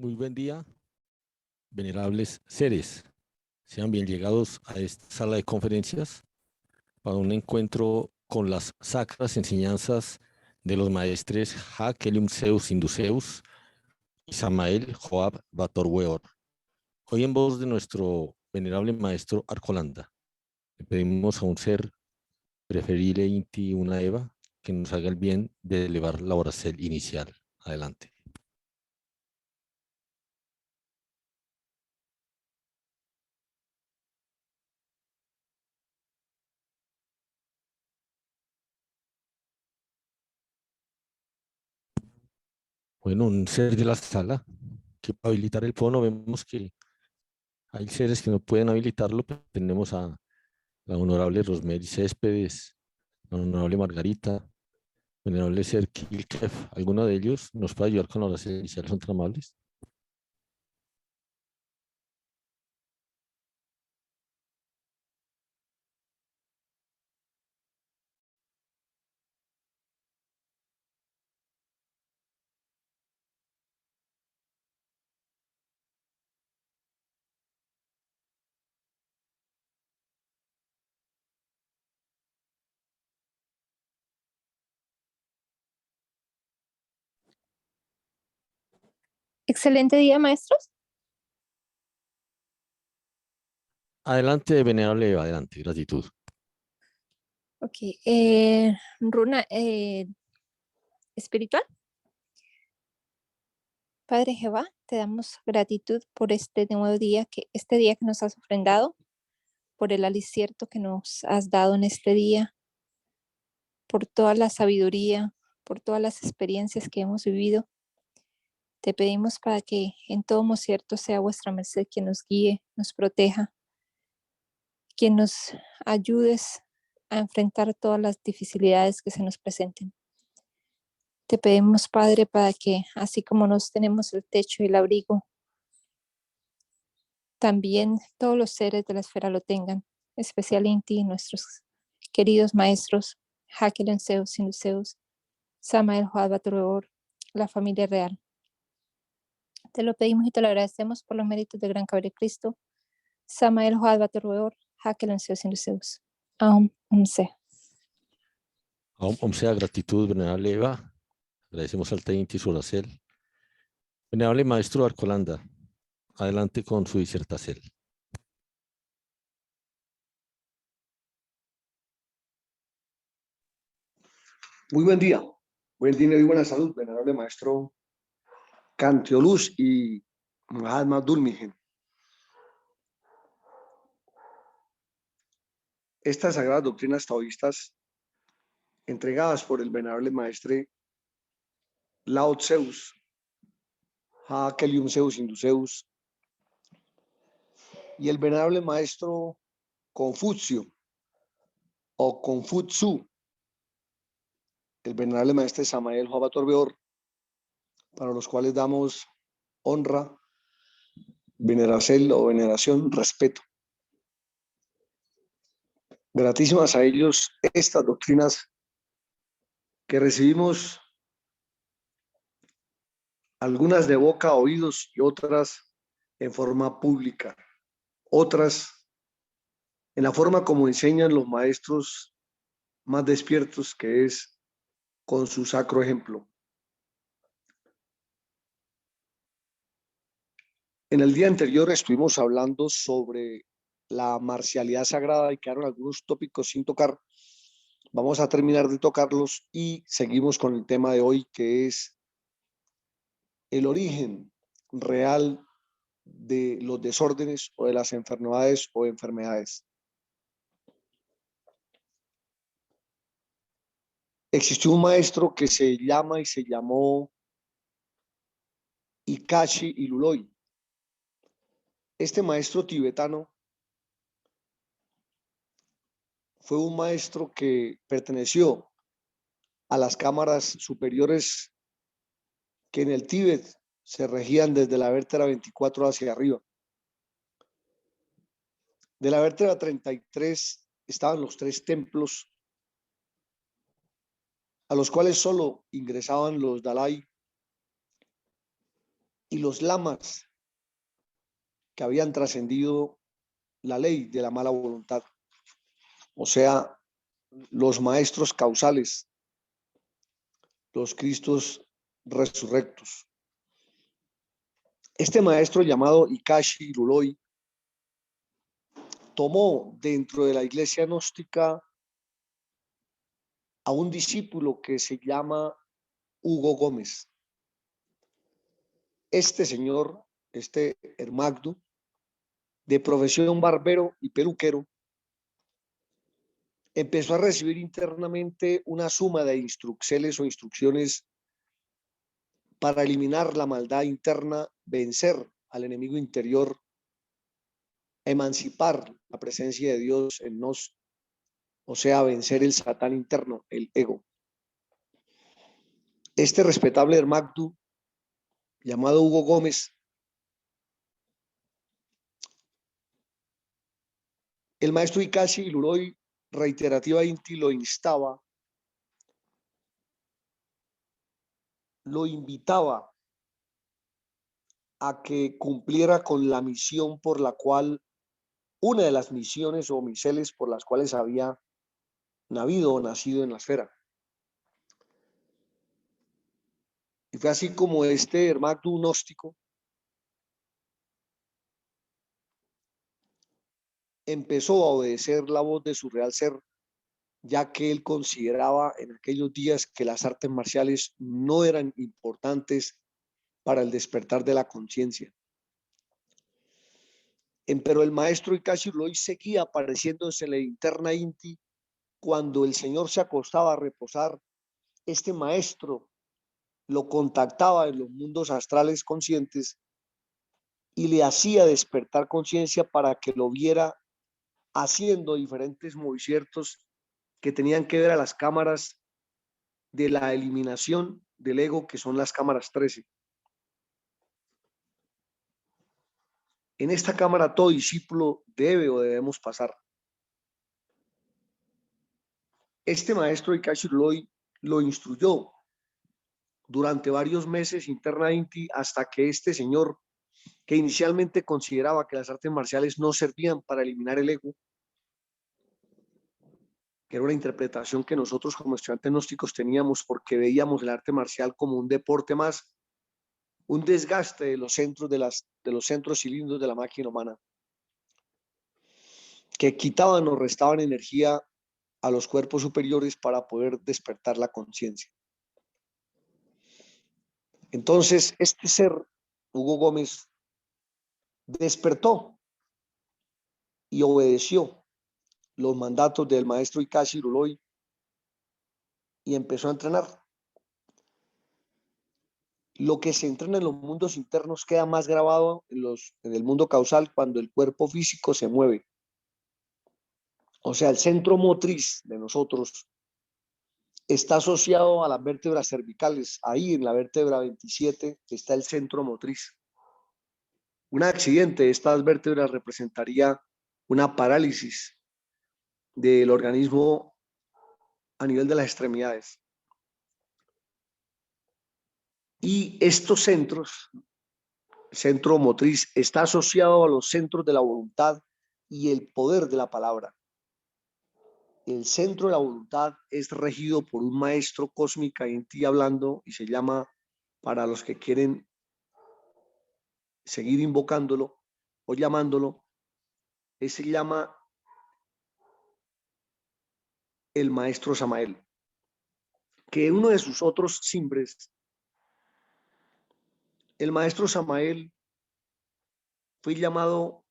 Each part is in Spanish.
Muy buen día, venerables seres. Sean bien llegados a esta sala de conferencias para un encuentro con las sacras enseñanzas de los maestres Ha Kelium Zeus Induceus y Samael Joab Bator Weor. Hoy en voz de nuestro venerable maestro Arcolanda, le pedimos a un ser preferible Inti una Eva que nos haga el bien de elevar la oración inicial. Adelante. Bueno, un ser de la sala que para habilitar el fono vemos que hay seres que no pueden habilitarlo, pero tenemos a la honorable Rosemary Céspedes, la honorable Margarita, el honorable ser Kilkef. ¿Alguno de ellos nos puede ayudar con la oración inicial? ¿Son tan amables? Excelente día, maestros. Adelante, venerable Eva, adelante, gratitud. Ok, runa espiritual. Padre Jehová, te damos gratitud por este nuevo día, este día que nos has ofrendado, por el alicierto que nos has dado en este día, por toda la sabiduría, por todas las experiencias que hemos vivido. Te pedimos para que en todo cierto sea vuestra merced quien nos guíe, nos proteja, quien nos ayudes a enfrentar todas las dificultades que se nos presenten. Te pedimos, Padre, para que así como nos tenemos el techo y el abrigo, también todos los seres de la esfera lo tengan, especial en ti, nuestros queridos maestros, Hakel Zeus, Induceus, Samael Joab, la familia real. Te lo pedimos y te lo agradecemos por los méritos del gran Cabre Cristo, Samael Joab, Hakel Zeus, Induceus. Se. Aún sea gratitud, venerable Eva. Agradecemos al Teinti su oración. Venerable maestro Arcolanda, adelante con su disertación. Muy buen día y buena salud, venerable maestro Canteolus y Mahatma Dulmigen. Estas sagradas doctrinas taoístas entregadas por el venerable maestre Lao Zeus, Ha Kelium Zeus Induceus, y el venerable maestro Confucio o Confutsu, el venerable maestre Samael Joab Beor, para los cuales damos honra, veneración, respeto. Gratísimas a ellos estas doctrinas que recibimos, algunas de boca a oídos y otras en forma pública, otras en la forma como enseñan los maestros más despiertos, que es con su sacro ejemplo. En el día anterior estuvimos hablando sobre la marcialidad sagrada y quedaron algunos tópicos sin tocar. Vamos a terminar de tocarlos y seguimos con el tema de hoy, que es el origen real de los desórdenes o de las enfermedades o enfermedades. Existió un maestro que se llama y se llamó Ikashi Iluloi. Este maestro tibetano fue un maestro que perteneció a las cámaras superiores que en el Tíbet se regían desde la vértebra 24 hacia arriba. De la vértebra 33 estaban los 3 templos a los cuales solo ingresaban los Dalai, y los lamas que habían trascendido la ley de la mala voluntad, o sea, los maestros causales, los Cristos resurrectos. Este maestro llamado Ikashi Luloi tomó dentro de la iglesia gnóstica a un discípulo que se llama Hugo Gómez. Este señor, este Hermagdo, de profesión barbero y peluquero, empezó a recibir internamente una suma de instrucciones para eliminar la maldad interna, vencer al enemigo interior, emancipar la presencia de Dios en nos, o sea, vencer el Satán interno, el ego. Este respetable Hermagdo, llamado Hugo Gómez, el maestro Ikashi Luloi reiterativamente lo instaba, lo invitaba a que cumpliera con la misión por la cual, una de las misiones o miseles por las cuales había nacido en la esfera. Y fue así como este Hermagdo gnóstico empezó a obedecer la voz de su real ser, ya que él consideraba en aquellos días que las artes marciales no eran importantes para el despertar de la conciencia. Pero el maestro Ikashi Luloi seguía apareciéndose en la linterna Inti. Cuando el Señor se acostaba a reposar, este maestro lo contactaba en los mundos astrales conscientes y le hacía despertar conciencia para que lo viera haciendo diferentes movimientos que tenían que ver a las cámaras de la eliminación del ego, que son las cámaras 13. En esta cámara todo discípulo debe o debemos pasar. Este maestro Ikashi Luloi lo instruyó durante varios meses internamente hasta que este señor, que inicialmente consideraba que las artes marciales no servían para eliminar el ego, que era una interpretación que nosotros como estudiantes gnósticos teníamos porque veíamos el arte marcial como un deporte más, un desgaste de los centros de los centros cilindros de la máquina humana, que quitaban o restaban energía a los cuerpos superiores para poder despertar la conciencia. Entonces, este ser, Hugo Gómez, despertó y obedeció los mandatos del maestro Ikashi Luloi y empezó a entrenar. Lo que se entrena en los mundos internos queda más grabado en el mundo causal cuando el cuerpo físico se mueve. O sea, el centro motriz de nosotros está asociado a las vértebras cervicales. Ahí en la vértebra 27 está el centro motriz. Un accidente de estas vértebras representaría una parálisis del organismo a nivel de las extremidades. Y estos centros, el centro motriz, está asociado a los centros de la voluntad y el poder de la palabra. El centro de la voluntad es regido por un maestro cósmico en ti hablando y se llama, para los que quieren seguir invocándolo o llamándolo, se llama el maestro Samael, que uno de sus otros simbres, el maestro Samael fue llamado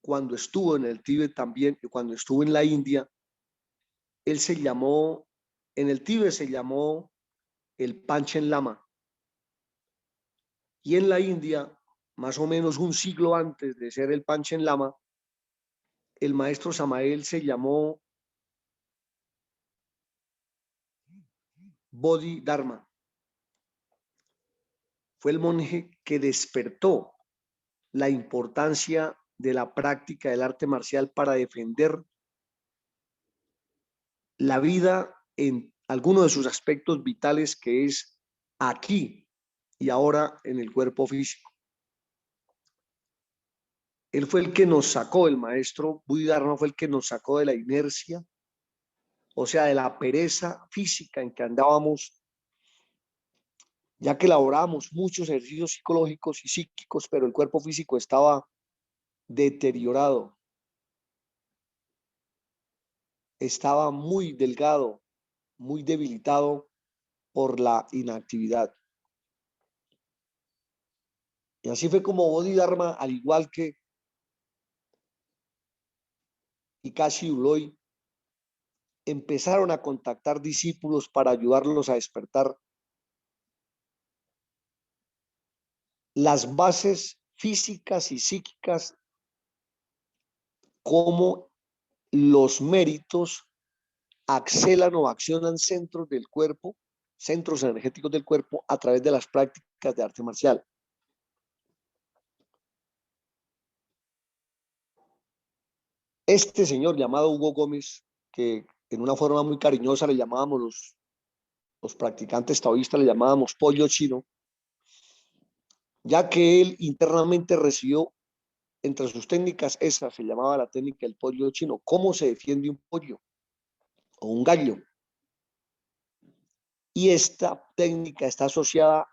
cuando estuvo en el Tíbet también, y cuando estuvo en la India, él se llamó, en el Tíbet se llamó el Panchen Lama, y en la India, más o menos un siglo antes de ser el Panchen Lama, el maestro Samael se llamó Bodhidharma. Fue el monje que despertó la importancia de la práctica del arte marcial para defender la vida en algunos de sus aspectos vitales, que es aquí y ahora en el cuerpo físico. Él fue el que nos sacó, el maestro Bodhidharma fue el que nos sacó de la inercia, o sea, de la pereza física en que andábamos, ya que elaborábamos muchos ejercicios psicológicos y psíquicos, pero el cuerpo físico estaba deteriorado, estaba muy delgado, muy debilitado por la inactividad. Y así fue como Bodhidharma, al igual que Ikashi Uloy, empezaron a contactar discípulos para ayudarlos a despertar las bases físicas y psíquicas, como los méritos accelan o accionan centros del cuerpo, centros energéticos del cuerpo, a través de las prácticas de arte marcial. Este señor llamado Hugo Gómez, que en una forma muy cariñosa le llamábamos los practicantes taoístas, le llamábamos pollo chino, ya que él internamente recibió entre sus técnicas, esa se llamaba la técnica del pollo chino. ¿Cómo se defiende un pollo o un gallo? Y esta técnica está asociada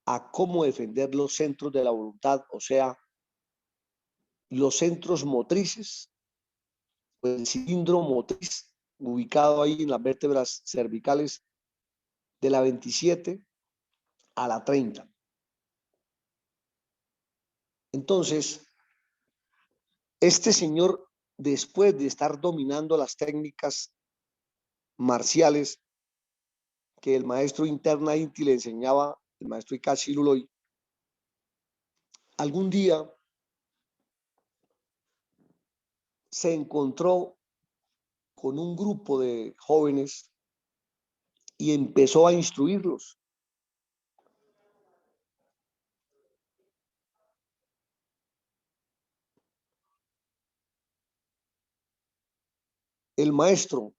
a cómo defender los centros de la voluntad, o sea, los centros motrices, el cilindro motriz ubicado ahí en las vértebras cervicales de la 27 a la 30. Entonces, este señor, después de estar dominando las técnicas marciales que el maestro Interna Inti le enseñaba, el maestro Ikashi Luloy, algún día se encontró con un grupo de jóvenes y empezó a instruirlos. El maestro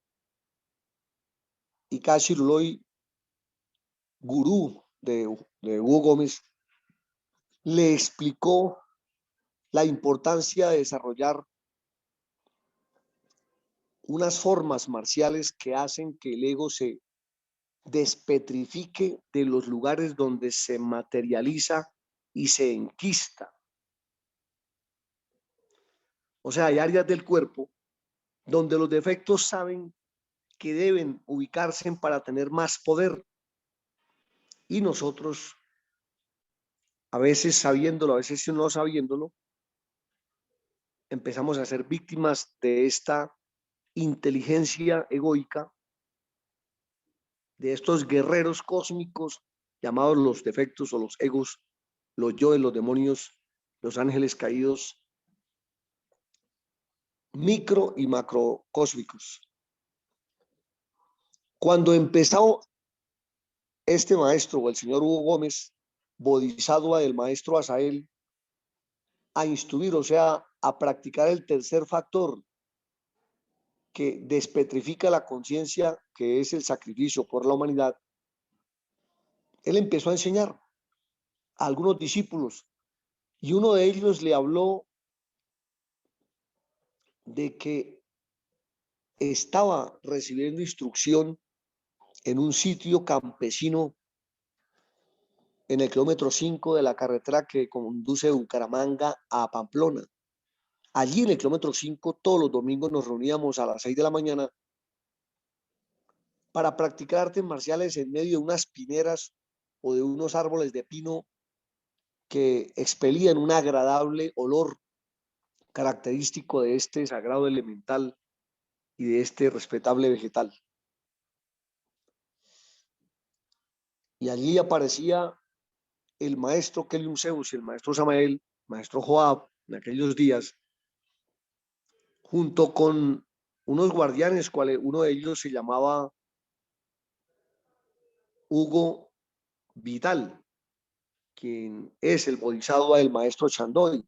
Ikashi Luloy, gurú de Hugo Gómez, le explicó la importancia de desarrollar unas formas marciales que hacen que el ego se despetrifique de los lugares donde se materializa y se enquista. O sea, hay áreas del cuerpo donde los defectos saben que deben ubicarse para tener más poder. Y nosotros, a veces sabiéndolo, a veces no sabiéndolo, empezamos a ser víctimas de esta inteligencia egoica, de estos guerreros cósmicos llamados los defectos o los egos, los yoes, los demonios, los ángeles caídos, micro y macrocósmicos. Cuando empezó este maestro, o el señor Hugo Gómez, bodhisattva del maestro Azael, a instruir, o sea, a practicar el tercer factor que despetrifica la conciencia, que es el sacrificio por la humanidad, él empezó a enseñar a algunos discípulos y uno de ellos le habló de que estaba recibiendo instrucción en un sitio campesino en el kilómetro 5 de la carretera que conduce de Bucaramanga a Pamplona. Allí en el kilómetro 5, todos los domingos nos reuníamos a las 6 de la mañana para practicar artes marciales en medio de unas pineras o de unos árboles de pino que expelían un agradable olor característico de este sagrado elemental y de este respetable vegetal. Y allí aparecía el maestro Kelium Zeus y el maestro Samael, maestro Joab, en aquellos días, junto con unos guardianes, uno de ellos se llamaba Hugo Vidal, quien es el bodhisattva del maestro Chandoy,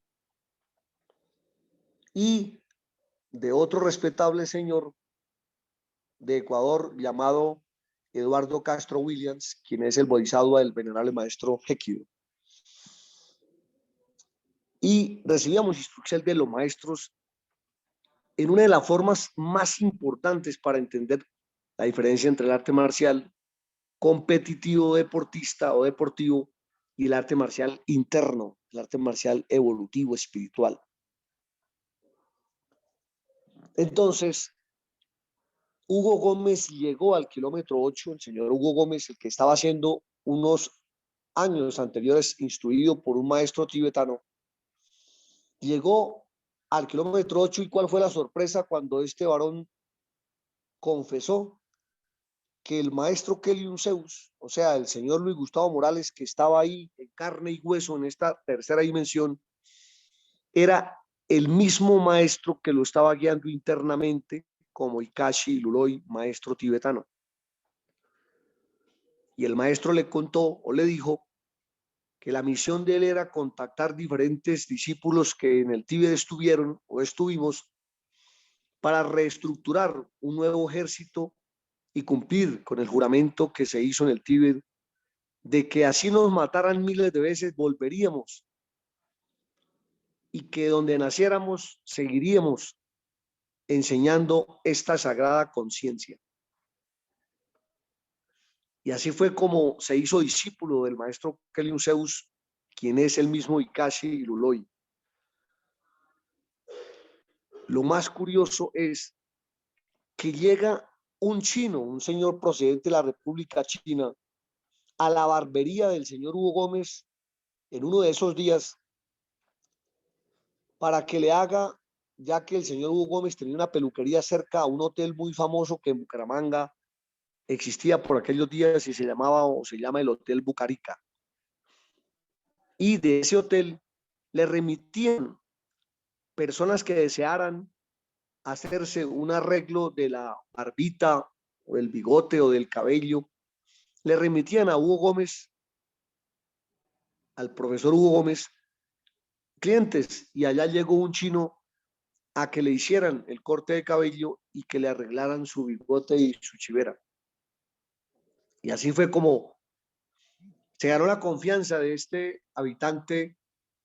y de otro respetable señor de Ecuador llamado Eduardo Castro Williams, quien es el bodhisattva del venerable maestro Hekido. y recibíamos instrucción de los maestros en una de las formas más importantes para entender la diferencia entre el arte marcial competitivo, deportista o deportivo y el arte marcial interno, el arte marcial evolutivo, espiritual. Entonces, Hugo Gómez llegó al kilómetro 8, el señor Hugo Gómez, el que estaba siendo unos años anteriores instruido por un maestro tibetano, llegó al kilómetro 8 y cuál fue la sorpresa cuando este varón confesó que el maestro Keliun Zeus, o sea, el señor Luis Gustavo Morales, que estaba ahí en carne y hueso en esta tercera dimensión, era el mismo maestro que lo estaba guiando internamente como Ikashi Luloy, maestro tibetano. Y el maestro le contó o le dijo que la misión de él era contactar diferentes discípulos que en el Tíbet estuvieron o estuvimos para reestructurar un nuevo ejército y cumplir con el juramento que se hizo en el Tíbet de que así nos mataran miles de veces, volveríamos y que donde naciéramos seguiríamos enseñando esta sagrada conciencia. Y así fue como se hizo discípulo del maestro Keliun Zeus, quien es el mismo Ikashi Luloy. Lo más curioso es que llega un chino, un señor procedente de la República China, a la barbería del señor Hugo Gómez en uno de esos días para que le haga, ya que el señor Hugo Gómez tenía una peluquería cerca a un hotel muy famoso que en Bucaramanga existía por aquellos días y se llamaba o se llama el Hotel Bucarica. Y de ese hotel le remitían personas que desearan hacerse un arreglo de la barbita o del bigote o del cabello, le remitían a Hugo Gómez, al profesor Hugo Gómez, clientes, y allá llegó un chino a que le hicieran el corte de cabello y que le arreglaran su bigote y su chivera. Y así fue como se ganó la confianza de este habitante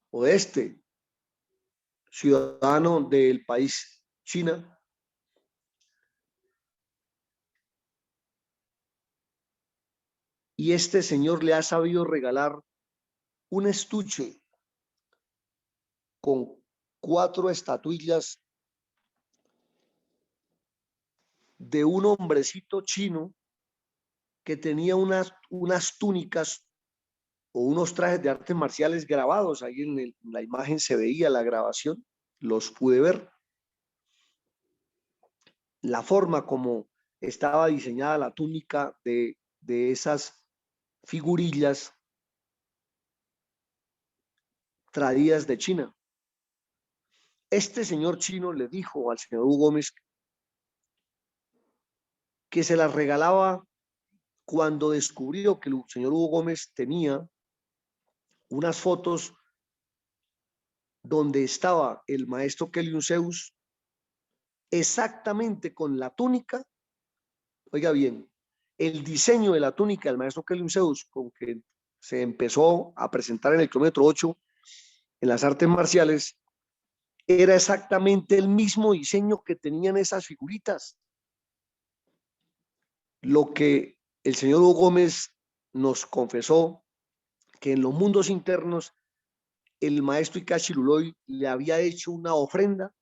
o de este ciudadano del país China, y este señor le ha sabido regalar un estuche con 4 estatuillas de un hombrecito chino que tenía unas túnicas o unos trajes de artes marciales grabados. Ahí en la imagen se veía la grabación, los pude ver. La forma como estaba diseñada la túnica de esas figurillas traídas de China. Este señor chino le dijo al señor Hugo Gómez que se las regalaba cuando descubrió que el señor Hugo Gómez tenía unas fotos donde estaba el maestro Keliun Zeus exactamente con la túnica. Oiga bien, el diseño de la túnica del maestro Keliun Zeus con que se empezó a presentar en el kilómetro 8 en las artes marciales era exactamente el mismo diseño que tenían esas figuritas. Lo que el señor Hugo Gómez nos confesó que en los mundos internos el maestro Ikashi Luloy le había hecho una ofrenda,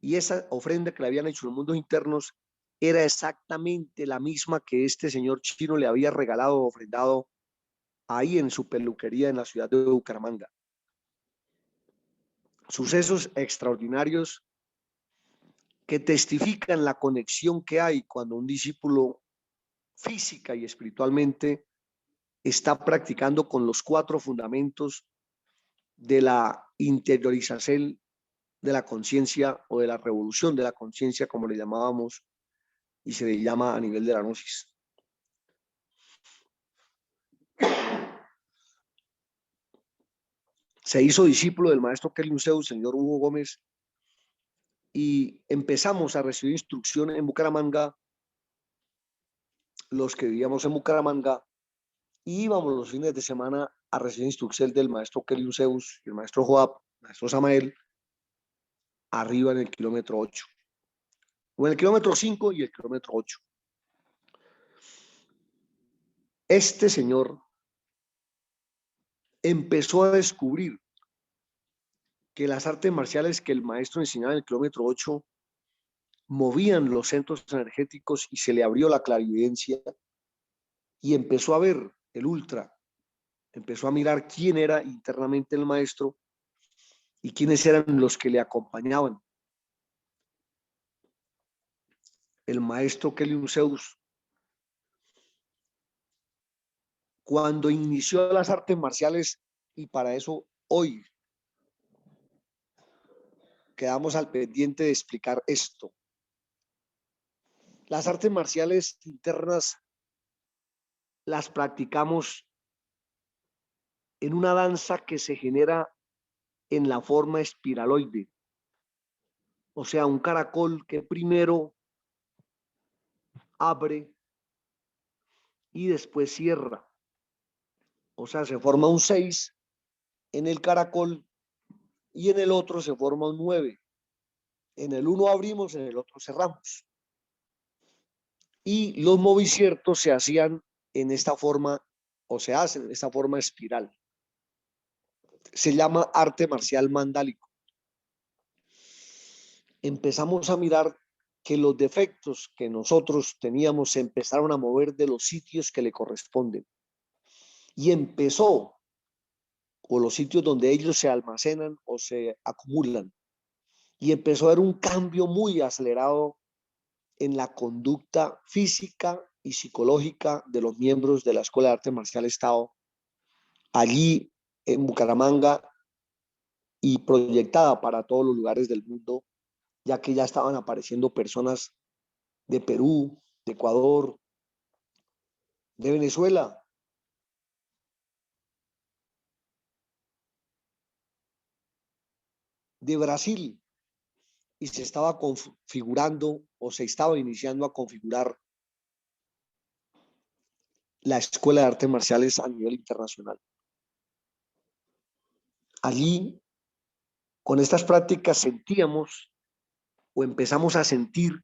y esa ofrenda que le habían hecho en los mundos internos era exactamente la misma que este señor chino le había regalado o ofrendado ahí en su peluquería en la ciudad de Bucaramanga. Sucesos extraordinarios que testifican la conexión que hay cuando un discípulo física y espiritualmente está practicando con los 4 fundamentos de la interiorización de la conciencia o de la revolución de la conciencia, como le llamábamos y se le llama a nivel de la gnosis. Se hizo discípulo del maestro Keliun Zeus, señor Hugo Gómez, y empezamos a recibir instrucción en Bucaramanga, los que vivíamos en Bucaramanga, y íbamos los fines de semana a recibir instrucción del maestro Kelly Zeus y el maestro Joab, maestro Samael, arriba en el kilómetro 8, o en el kilómetro 5 y el kilómetro 8. Este señor empezó a descubrir que las artes marciales que el maestro enseñaba en el kilómetro 8 movían los centros energéticos y se le abrió la clarividencia y empezó a ver el ultra, empezó a mirar quién era internamente el maestro y quiénes eran los que le acompañaban. El maestro Kelly Zeus, cuando inició las artes marciales, y para eso hoy quedamos al pendiente de explicar esto. Las artes marciales internas las practicamos en una danza que se genera en la forma espiraloide, o sea, un caracol que primero abre y después cierra, o sea, se forma un 6 en el caracol y en el otro se forma un 9. En el uno abrimos, en el otro cerramos. Y los movimientos se hacían en esta forma, o se hacen en esta forma espiral. Se llama arte marcial mandálico. Empezamos a mirar que los defectos que nosotros teníamos se empezaron a mover de los sitios que le corresponden. Y empezó, o los sitios donde ellos se almacenan o se acumulan. Y empezó a haber un cambio muy acelerado en la conducta física y psicológica de los miembros de la Escuela de Arte Marcial Estado, allí en Bucaramanga y proyectada para todos los lugares del mundo, ya que ya estaban apareciendo personas de Perú, de Ecuador, de Venezuela, de Brasil, y se estaba configurando o se estaba iniciando a configurar la Escuela de Artes Marciales a nivel internacional. Allí, con estas prácticas sentíamos o empezamos a sentir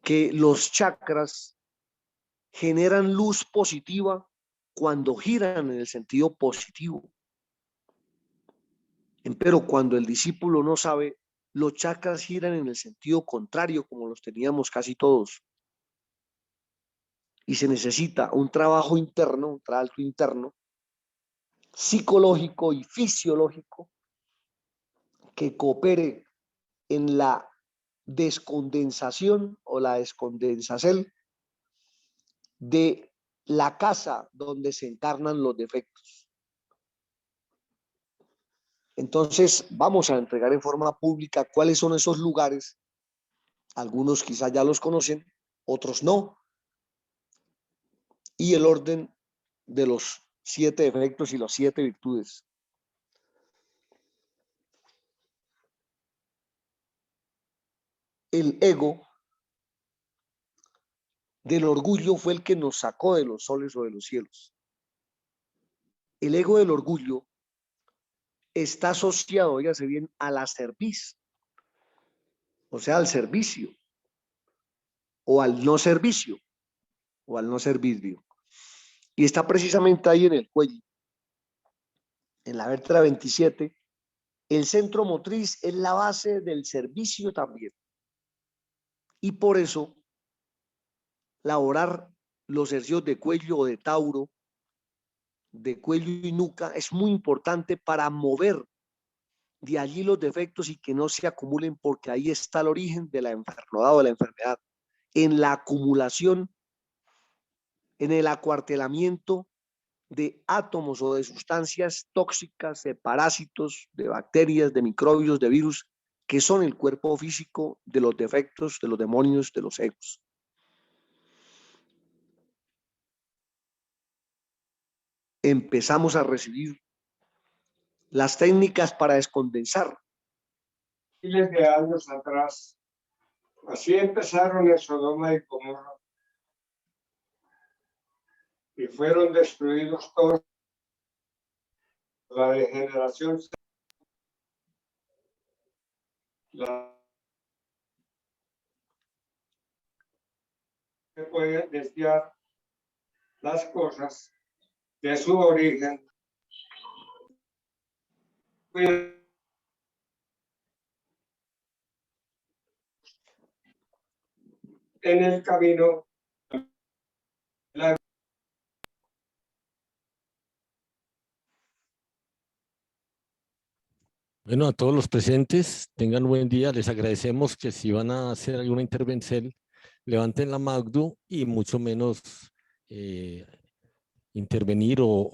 que los chakras generan luz positiva cuando giran en el sentido positivo. Pero cuando el discípulo no sabe, los chakras giran en el sentido contrario, como los teníamos casi todos. Y se necesita un trabajo interno, un trabajo interno, psicológico y fisiológico, que coopere en la descondensación o la descondensación de la casa donde se encarnan los defectos. Entonces, vamos a entregar en forma pública cuáles son esos lugares. Algunos quizás ya los conocen, otros no. Y el orden de los 7 defectos y las 7 virtudes. El ego del orgullo fue el que nos sacó de los soles o de los cielos. El ego del orgullo está asociado, óigase bien, a la cerviz, o sea, al servicio, o al no servicio, o al no servicio. Y está precisamente ahí en el cuello, en la vértebra 27. El centro motriz es la base del servicio también. Y por eso, laborar los ejercicios de cuello o de tauro, de cuello y nuca, es muy importante para mover de allí los defectos y que no se acumulen, porque ahí está el origen de la enfermedad o de la enfermedad, en la acumulación, en el acuartelamiento de átomos o de sustancias tóxicas, de parásitos, de bacterias, de microbios, de virus, que son el cuerpo físico de los defectos, de los demonios, de los egos. Empezamos a recibir las técnicas para descondensar. Miles de años atrás, así empezaron en Sodoma y Gomorra. y fueron destruidos todos. La degeneración, se puede desviar las cosas de su origen. En el camino, Bueno, a todos los presentes, tengan buen día. Les agradecemos que si van a hacer alguna intervención, levanten la magdu y mucho menos intervenir o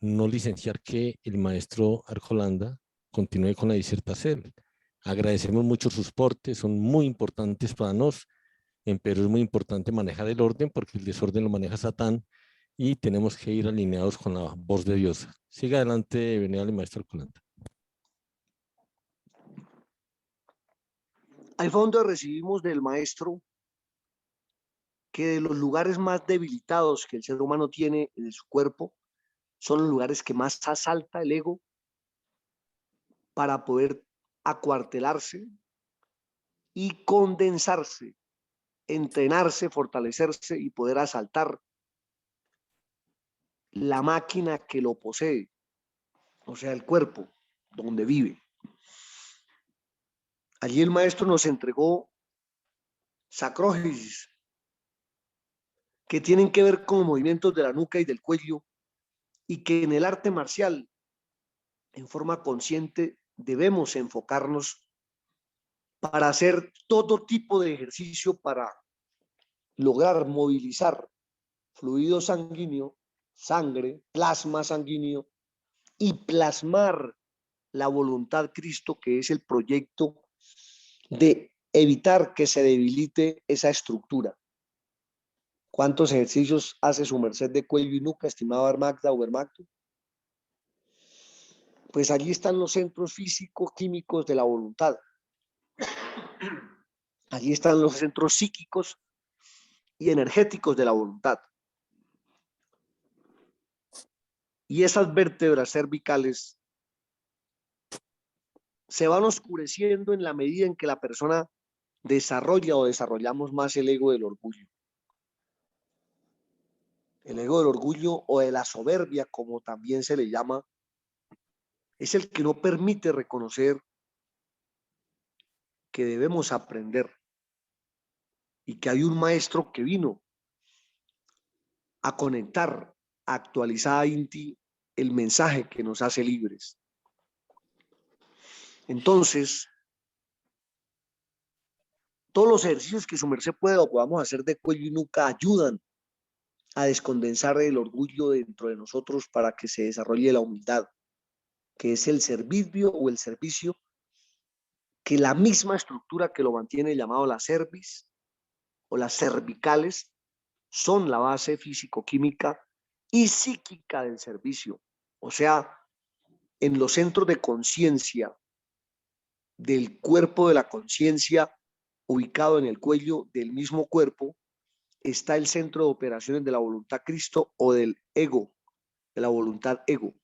no licenciar que el maestro Arjolanda continúe con la disertación. Agradecemos mucho sus portes, son muy importantes para nosotros. En Perú es muy importante manejar el orden porque el desorden lo maneja Satán y tenemos que ir alineados con la voz de Dios. Siga adelante, venerable maestro Arjolanda. Al fondo recibimos del maestro que de los lugares más debilitados que el ser humano tiene en su cuerpo son los lugares que más asalta el ego para poder acuartelarse y condensarse, entrenarse, fortalecerse y poder asaltar la máquina que lo posee, o sea, el cuerpo donde vive. Allí el maestro nos entregó sacrógesis, que tienen que ver con los movimientos de la nuca y del cuello, y que en el arte marcial, en forma consciente, debemos enfocarnos para hacer todo tipo de ejercicio para lograr movilizar fluido sanguíneo, sangre, plasma sanguíneo, y plasmar la voluntad Cristo, que es el proyecto de evitar que se debilite esa estructura. ¿Cuántos ejercicios hace su merced de cuello y nuca, estimado Hermagda o Hermagdo? Pues allí están los centros físico-químicos de la voluntad. Allí están los centros psíquicos y energéticos de la voluntad. Y esas vértebras cervicales se van oscureciendo en la medida en que la persona desarrolla o desarrollamos más el ego del orgullo. El ego del orgullo o de la soberbia, como también se le llama, es el que no permite reconocer que debemos aprender y que hay un maestro que vino a conectar, a actualizar a Inti el mensaje que nos hace libres. Entonces, todos los ejercicios que su merced pueda o podamos hacer de cuello y nuca ayudan a descondensar el orgullo dentro de nosotros para que se desarrolle la humildad, que es el servicio o el servicio que la misma estructura que lo mantiene llamado la cerviz o las cervicales son la base físico-química y psíquica del servicio. O sea, en los centros de conciencia del cuerpo de la conciencia ubicado en el cuello del mismo cuerpo está el centro de operaciones de la voluntad Cristo o del ego, de la voluntad ego.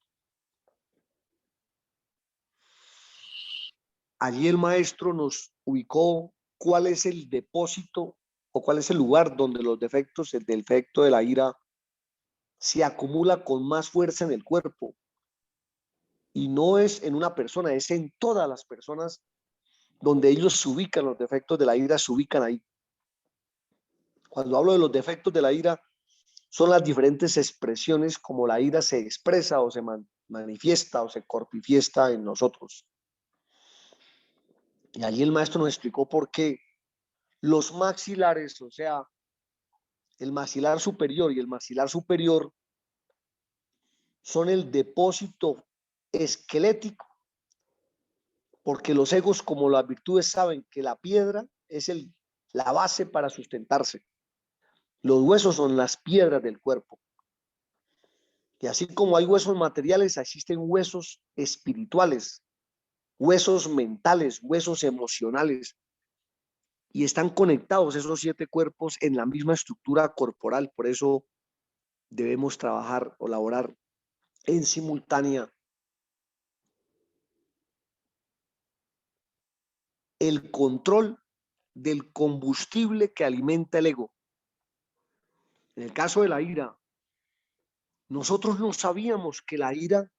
Allí el maestro nos ubicó cuál es el depósito o cuál es el lugar donde los defectos, el defecto de la ira, se acumula con más fuerza en el cuerpo. Y no es en una persona, es en todas las personas donde ellos se ubican, los defectos de la ira se ubican ahí. Cuando hablo de los defectos de la ira, son las diferentes expresiones como la ira se expresa o se manifiesta o se corpifiesta en nosotros. Y allí el maestro nos explicó por qué los maxilares, o sea, el maxilar superior y el maxilar superior son el depósito esquelético, porque los egos, como las virtudes, saben que la piedra es la base para sustentarse. Los huesos son las piedras del cuerpo. Y así como hay huesos materiales, existen huesos espirituales, huesos mentales, huesos emocionales, y están conectados esos 7 cuerpos en la misma estructura corporal. Por eso debemos trabajar o laborar en simultánea. El control del combustible que alimenta el ego. En el caso de la ira, nosotros no sabíamos que la ira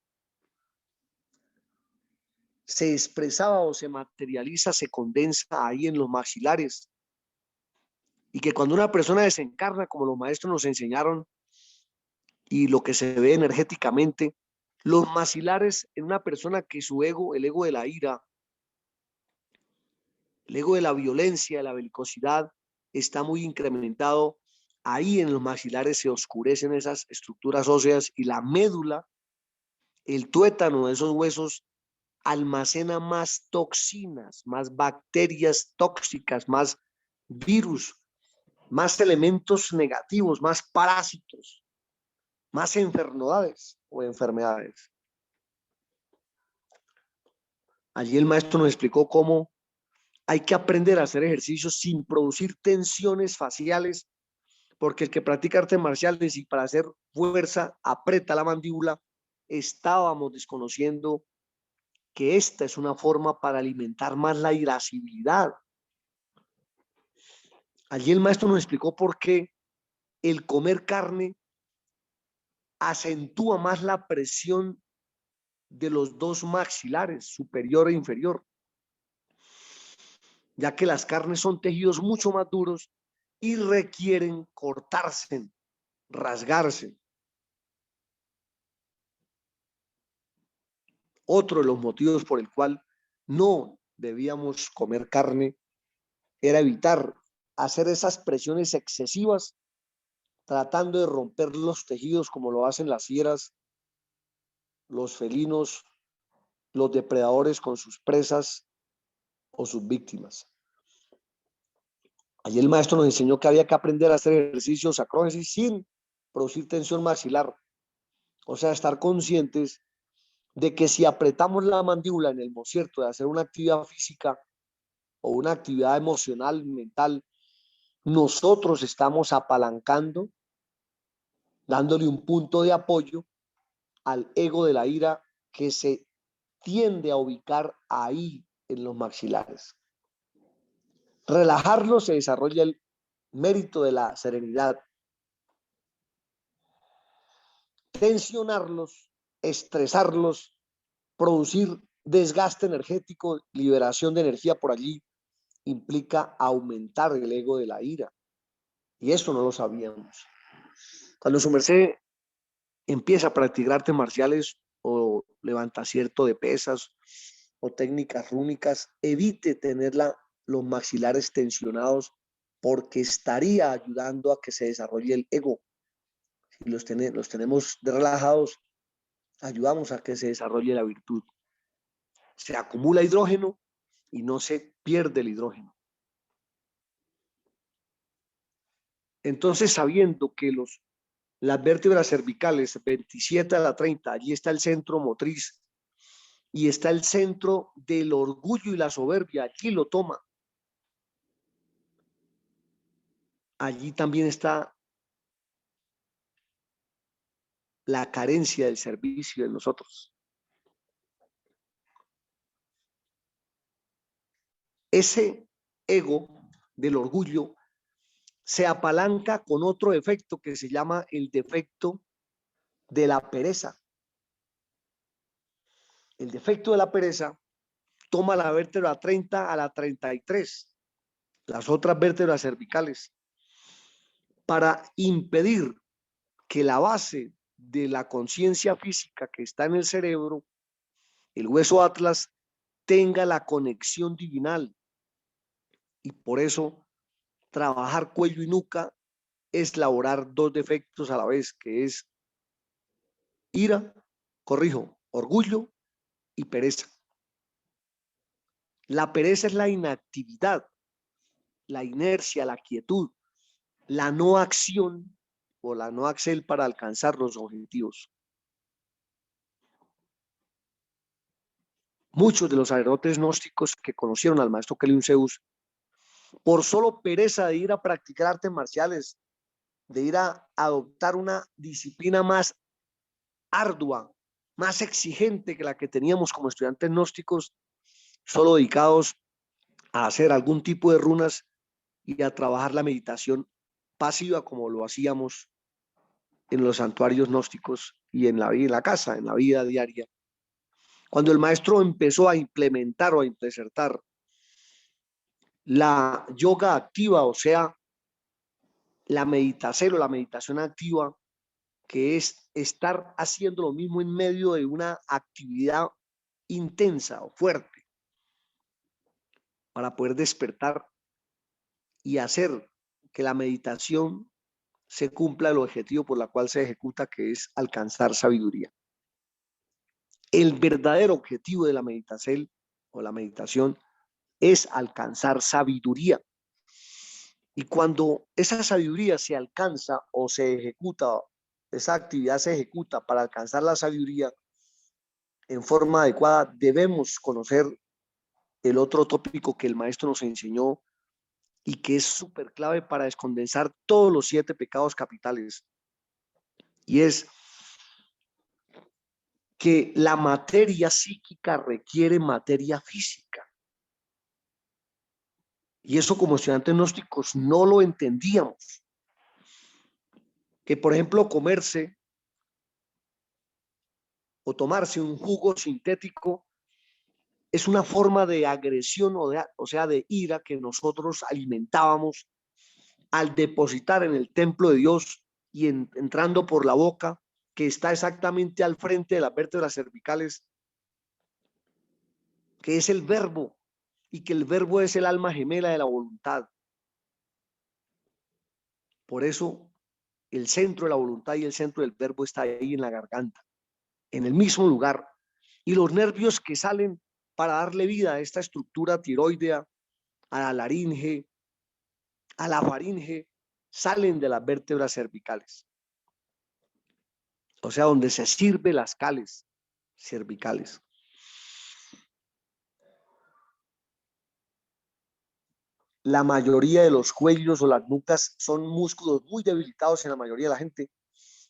se expresaba o se materializa, se condensa ahí en los maxilares. Y que cuando una persona desencarna, como los maestros nos enseñaron, y lo que se ve energéticamente, los maxilares en una persona que su ego, el ego de la ira, el ego de la violencia, de la belicosidad, está muy incrementado. Ahí en los maxilares se oscurecen esas estructuras óseas y la médula, el tuétano de esos huesos, almacena más toxinas, más bacterias tóxicas, más virus, más elementos negativos, más parásitos, más enfermedades o enfermedades. Allí el maestro nos explicó cómo hay que aprender a hacer ejercicios sin producir tensiones faciales, porque el que practica artes marciales y para hacer fuerza aprieta la mandíbula, estábamos desconociendo que esta es una forma para alimentar más la irascibilidad. Allí el maestro nos explicó por qué el comer carne acentúa más la presión de los dos maxilares, superior e inferior, ya que las carnes son tejidos mucho más duros y requieren cortarse, rasgarse. Otro de los motivos por el cual no debíamos comer carne era evitar hacer esas presiones excesivas, tratando de romper los tejidos como lo hacen las fieras, los felinos, los depredadores con sus presas o sus víctimas. Allí el maestro nos enseñó que había que aprender a hacer ejercicios acrógesis sin producir tensión maxilar. O sea, estar conscientes de que si apretamos la mandíbula en el momento de hacer una actividad física o una actividad emocional, mental, nosotros estamos apalancando, dándole un punto de apoyo al ego de la ira que se tiende a ubicar ahí en los maxilares. Relajarlo se desarrolla el mérito de la serenidad. Tensionarlos, estresarlos, producir desgaste energético, liberación de energía por allí, implica aumentar el ego de la ira. Y eso no lo sabíamos. Cuando su merced empieza a practicar artes marciales o levantacierto de pesas o técnicas rúnicas, evite tener los maxilares tensionados porque estaría ayudando a que se desarrolle el ego. Si los tenemos relajados, ayudamos a que se desarrolle la virtud. Se acumula hidrógeno y no se pierde el hidrógeno. Entonces, sabiendo que las vértebras cervicales 27 a la 30, allí está el centro motriz y está el centro del orgullo y la soberbia, allí lo toma. Allí también está la carencia del servicio de nosotros. Ese ego del orgullo se apalanca con otro defecto que se llama el defecto de la pereza. El defecto de la pereza toma la vértebra 30 a la 33, las otras vértebras cervicales, para impedir que la base de la conciencia física que está en el cerebro, el hueso atlas, tenga la conexión divinal. Y por eso trabajar cuello y nuca es laborar dos defectos a la vez, que es orgullo y pereza. La pereza es la inactividad, la inercia, la quietud, la no acción o la no acción para alcanzar los objetivos. Muchos de los sacerdotes gnósticos que conocieron al maestro Keliun Zeus por solo pereza de ir a practicar artes marciales, de ir a adoptar una disciplina más ardua, más exigente que la que teníamos como estudiantes gnósticos, solo dedicados a hacer algún tipo de runas y a trabajar la meditación pasiva como lo hacíamos en los santuarios gnósticos y en la vida, en la casa, en la vida diaria. Cuando el maestro empezó a implementar o a insertar la yoga activa, o sea, la meditación o la meditación activa, que es estar haciendo lo mismo en medio de una actividad intensa o fuerte para poder despertar y hacer que la meditación se cumpla el objetivo por el cual se ejecuta, que es alcanzar sabiduría. El verdadero objetivo de la meditación o la meditación es alcanzar sabiduría. Y cuando esa sabiduría se alcanza o se ejecuta, esa actividad se ejecuta para alcanzar la sabiduría en forma adecuada, debemos conocer el otro tópico que el maestro nos enseñó y que es súper clave para descondensar todos los 7 pecados capitales. Y es que la materia psíquica requiere materia física. Y eso como estudiantes gnósticos no lo entendíamos. Que por ejemplo comerse o tomarse un jugo sintético es una forma de agresión o sea, de ira que nosotros alimentábamos al depositar en el templo de Dios y entrando por la boca, que está exactamente al frente de las vértebras cervicales, que es el verbo, y que el verbo es el alma gemela de la voluntad. Por eso el centro de la voluntad y el centro del verbo está ahí en la garganta, en el mismo lugar. Y los nervios que salen para darle vida a esta estructura tiroidea, a la laringe, a la faringe, salen de las vértebras cervicales. O sea, donde se sirve las cales cervicales. La mayoría de los cuellos o las nucas son músculos muy debilitados en la mayoría de la gente.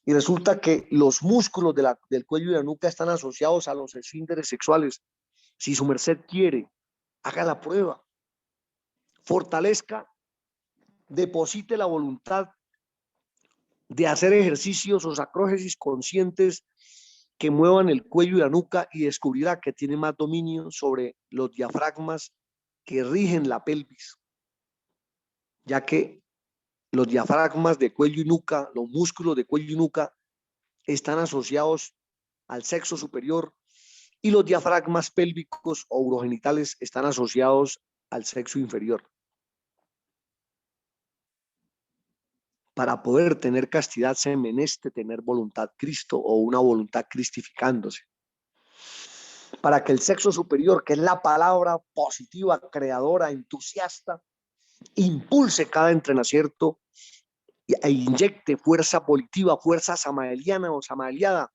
Y resulta que los músculos del cuello y la nuca están asociados a los esfínteres sexuales. Si su merced quiere, haga la prueba. Fortalezca, deposite la voluntad de hacer ejercicios o sacrógesis conscientes que muevan el cuello y la nuca y descubrirá que tiene más dominio sobre los diafragmas que rigen la pelvis, ya que los diafragmas de cuello y nuca, los músculos de cuello y nuca están asociados al sexo superior y los diafragmas pélvicos o urogenitales están asociados al sexo inferior. Para poder tener castidad se meneste tener voluntad Cristo o una voluntad cristificándose. Para que el sexo superior, que es la palabra positiva, creadora, entusiasta, impulse cada entrenacierto e inyecte fuerza volitiva, fuerza samaeliana o samaeliada,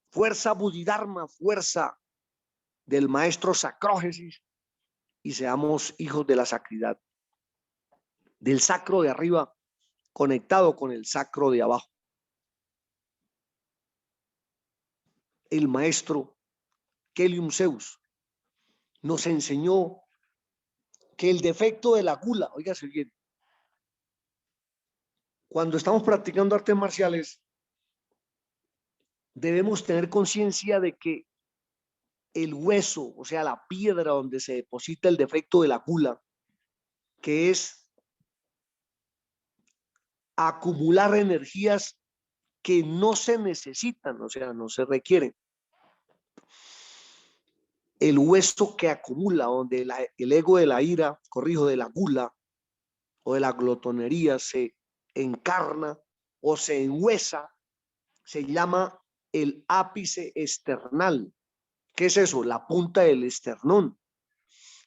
fuerza buddhidharma, fuerza del maestro sacrógesis, y seamos hijos de la sacridad, del sacro de arriba conectado con el sacro de abajo. El maestro Kelium Zeus nos enseñó que el defecto de la gula, óigase bien, cuando estamos practicando artes marciales, debemos tener conciencia de que el hueso, o sea, la piedra donde se deposita el defecto de la gula, que es acumular energías que no se necesitan, o sea, no se requieren. El hueso que acumula, donde el ego de la ira, de la gula o de la glotonería se encarna o se enhuesa, se llama el ápice esternal. ¿Qué es eso? La punta del esternón,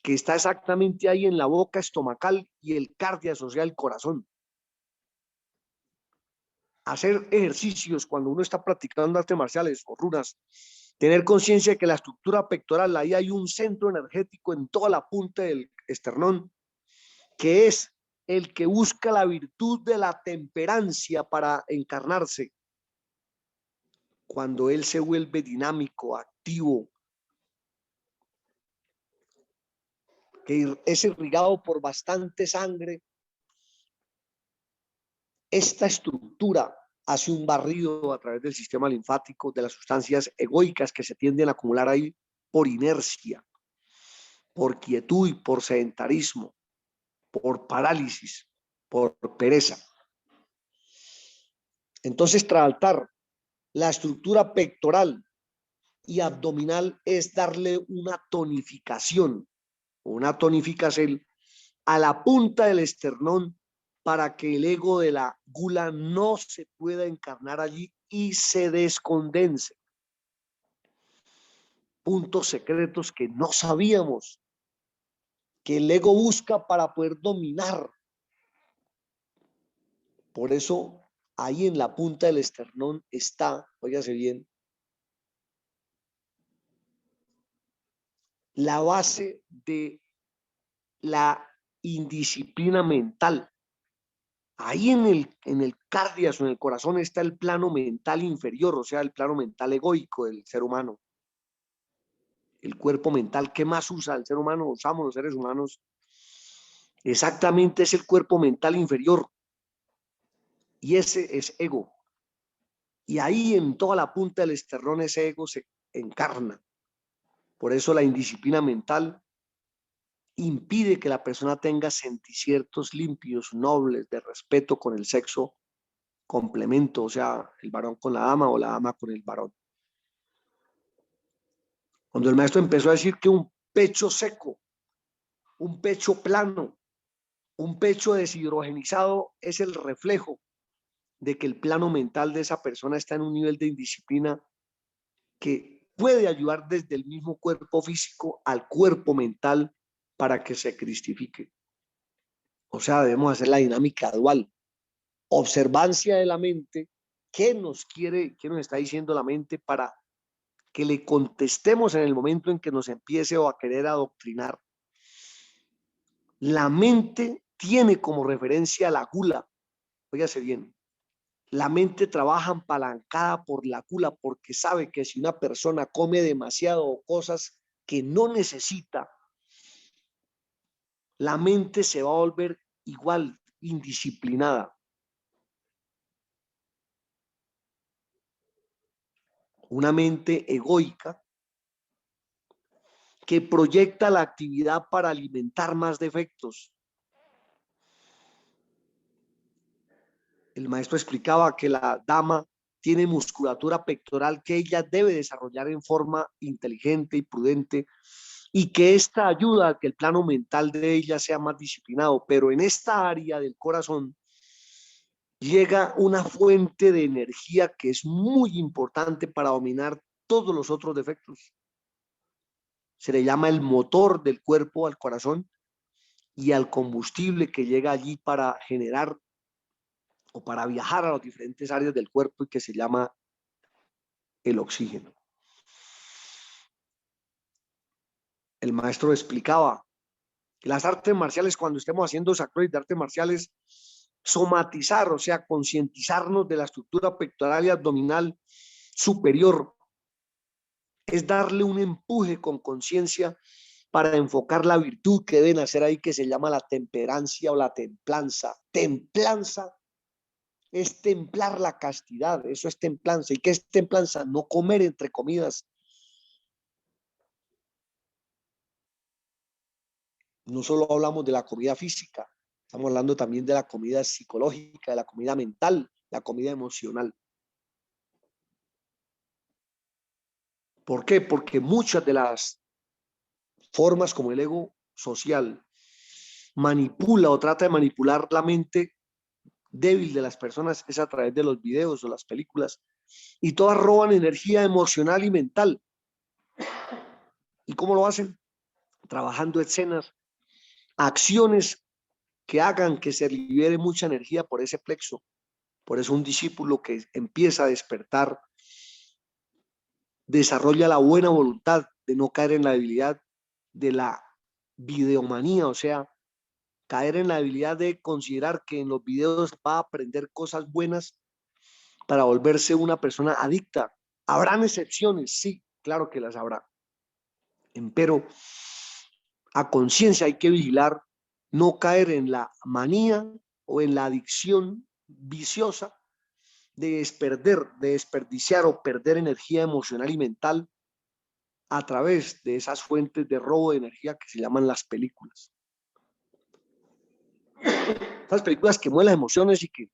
que está exactamente ahí en la boca estomacal y el cardio asociado al corazón. Hacer ejercicios cuando uno está practicando artes marciales o runas, tener conciencia de que la estructura pectoral, ahí hay un centro energético en toda la punta del esternón que es el que busca la virtud de la temperancia para encarnarse. Cuando él se vuelve dinámico, activo, que es irrigado por bastante sangre, esta estructura hace un barrido a través del sistema linfático de las sustancias egoicas que se tienden a acumular ahí por inercia, por quietud y por sedentarismo, por parálisis, por pereza. Entonces, tratar la estructura pectoral y abdominal es darle una tonificación a la punta del esternón para que el ego de la gula no se pueda encarnar allí y se descondense. Puntos secretos que no sabíamos que el ego busca para poder dominar. Por eso ahí en la punta del esternón está, óigase bien, la base de la indisciplina mental. Ahí en el cardias o en el corazón está el plano mental inferior, o sea, el plano mental egoico del ser humano. El cuerpo mental que más usa el ser humano, usamos los seres humanos, exactamente es el cuerpo mental inferior. Y ese es ego. Y ahí en toda la punta del esternón ese ego se encarna. Por eso la indisciplina mental impide que la persona tenga sentimientos limpios, nobles, de respeto con el sexo complemento, o sea, el varón con la dama o la dama con el varón. Cuando el maestro empezó a decir que un pecho seco, un pecho plano, un pecho deshidrogenizado es el reflejo de que el plano mental de esa persona está en un nivel de indisciplina que puede ayudar desde el mismo cuerpo físico al cuerpo mental para que se cristifique. O sea, debemos hacer la dinámica dual. Observancia de la mente, ¿qué nos está diciendo la mente para que le contestemos en el momento en que nos empiece a querer adoctrinar? La mente tiene como referencia la gula. Óigase bien, la mente trabaja apalancada por la gula porque sabe que si una persona come demasiado cosas que no necesita, la mente se va a volver igual, indisciplinada. Una mente egoica que proyecta la actividad para alimentar más defectos. El maestro explicaba que la dama tiene musculatura pectoral que ella debe desarrollar en forma inteligente y prudente y que esta ayuda a que el plano mental de ella sea más disciplinado, pero en esta área del corazón llega una fuente de energía que es muy importante para dominar todos los otros defectos. Se le llama el motor del cuerpo al corazón y al combustible que llega allí para generar o para viajar a las diferentes áreas del cuerpo y que se llama el oxígeno. El maestro explicaba que las artes marciales, cuando estemos haciendo sacroides de artes marciales, somatizar, o sea, concientizarnos de la estructura pectoral y abdominal superior, es darle un empuje con conciencia para enfocar la virtud que deben hacer ahí, que se llama la temperancia o la templanza. Templanza es templar la castidad, eso es templanza. ¿Y qué es templanza? No comer entre comidas. No solo hablamos de la comida física, estamos hablando también de la comida psicológica, de la comida mental, la comida emocional. ¿Por qué? Porque muchas de las formas como el ego social manipula o trata de manipular la mente débil de las personas es a través de los videos o las películas, y todas roban energía emocional y mental. ¿Y cómo lo hacen? Trabajando escenas, acciones que hagan que se libere mucha energía por ese plexo. Por eso un discípulo que empieza a despertar desarrolla la buena voluntad de no caer en la debilidad de la videomanía, o sea, caer en la habilidad de considerar que en los videos va a aprender cosas buenas para volverse una persona adicta. ¿Habrán excepciones? Sí, claro que las habrá. Pero a conciencia hay que vigilar, no caer en la manía o en la adicción viciosa de desperdiciar o perder energía emocional y mental a través de esas fuentes de robo de energía que se llaman las películas. Esas películas que mueven las emociones y que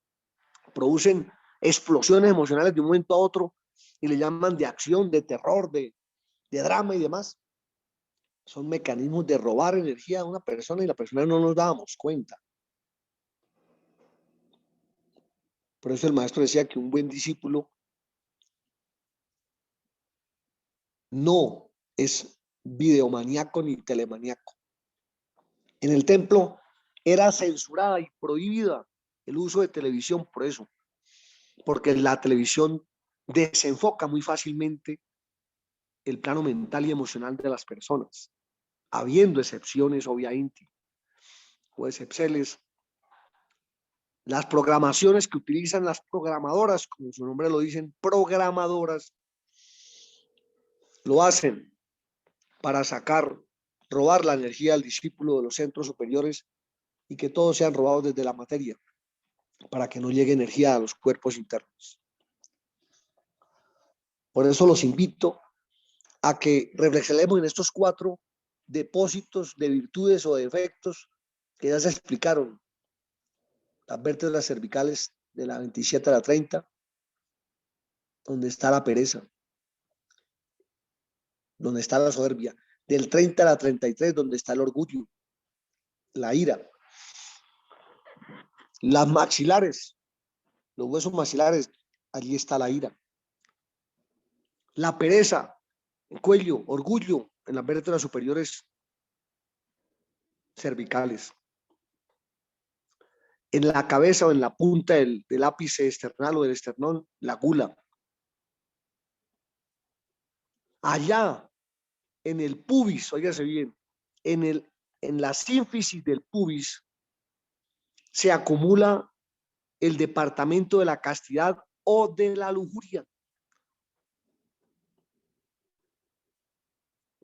producen explosiones emocionales de un momento a otro y le llaman de acción, de terror, de drama y demás. Son mecanismos de robar energía a una persona y la persona no nos dábamos cuenta. Por eso el maestro decía que un buen discípulo no es videomaníaco ni telemaníaco. En el templo era censurada y prohibida el uso de televisión por eso, porque la televisión desenfoca muy fácilmente el plano mental y emocional de las personas, habiendo excepciones obviamente, o excepciones. Las programaciones que utilizan las programadoras, como su nombre lo dicen, programadoras, lo hacen para robar la energía al discípulo de los centros superiores y que todos sean robados desde la materia, para que no llegue energía a los cuerpos internos. Por eso los invito a que reflexionemos en estos 4 depósitos de virtudes o defectos que ya se explicaron. Las vértebras cervicales de la 27 a la 30, donde está la pereza, donde está la soberbia, del 30 a la 33, donde está el orgullo, la ira. Las maxilares, los huesos maxilares, allí está la ira. La pereza, el cuello, orgullo, en las vértebras superiores cervicales. En la cabeza o en la punta del ápice esternal o del esternón, la gula. Allá, en el pubis, óigase bien, en la sínfisis del pubis se acumula el departamento de la castidad o de la lujuria.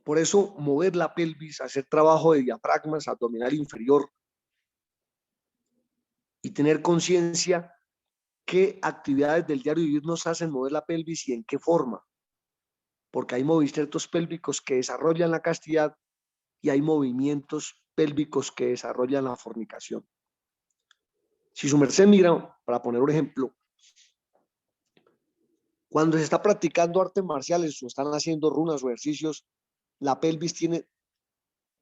Por eso, mover la pelvis, hacer trabajo de diafragmas, abdominal inferior y tener conciencia qué actividades del diario vivir nos hacen mover la pelvis y en qué forma. Porque hay movimientos pélvicos que desarrollan la castidad y hay movimientos pélvicos que desarrollan la fornicación. Si su merced mira, para poner un ejemplo, cuando se está practicando artes marciales o están haciendo runas o ejercicios, la pelvis tiene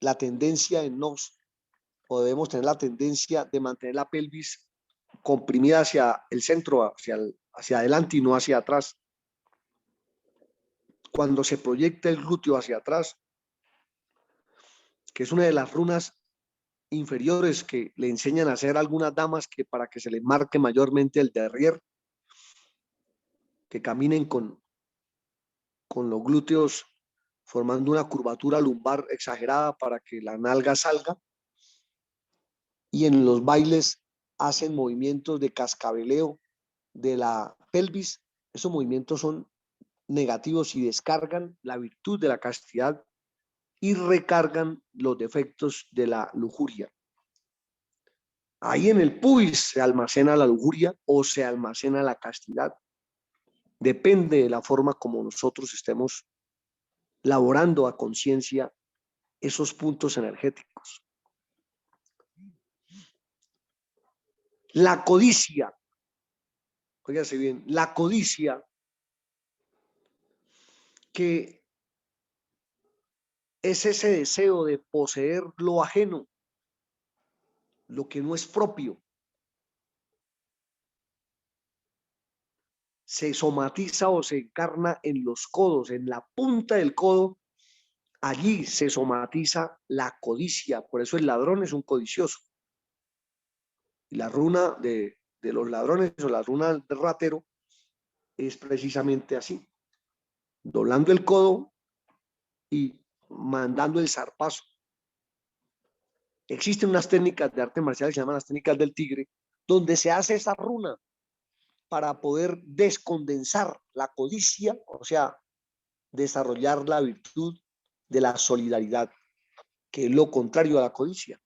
la tendencia en nos, o debemos tener la tendencia de mantener la pelvis comprimida hacia el centro, hacia adelante y no hacia atrás. Cuando se proyecta el glúteo hacia atrás, que es una de las runas inferiores que le enseñan a hacer algunas damas que para que se les marque mayormente el derrier, que caminen con los glúteos formando una curvatura lumbar exagerada para que la nalga salga. Y en los bailes hacen movimientos de cascabeleo de la pelvis. Esos movimientos son negativos y descargan la virtud de la castidad y recargan los defectos de la lujuria. Ahí en el pubis se almacena la lujuria o se almacena la castidad. Depende de la forma como nosotros estemos laborando a conciencia esos puntos energéticos. La codicia, óigase bien, la codicia que es ese deseo de poseer lo ajeno, lo que no es propio. Se somatiza o se encarna en los codos, en la punta del codo. Allí se somatiza la codicia. Por eso el ladrón es un codicioso. Y la runa de los ladrones o la runa del ratero es precisamente así. Doblando el codo y mandando el zarpazo. Existen unas técnicas de arte marcial que se llaman las técnicas del tigre, donde se hace esa runa para poder descondensar la codicia, o sea, desarrollar la virtud de la solidaridad, que es lo contrario a la codicia.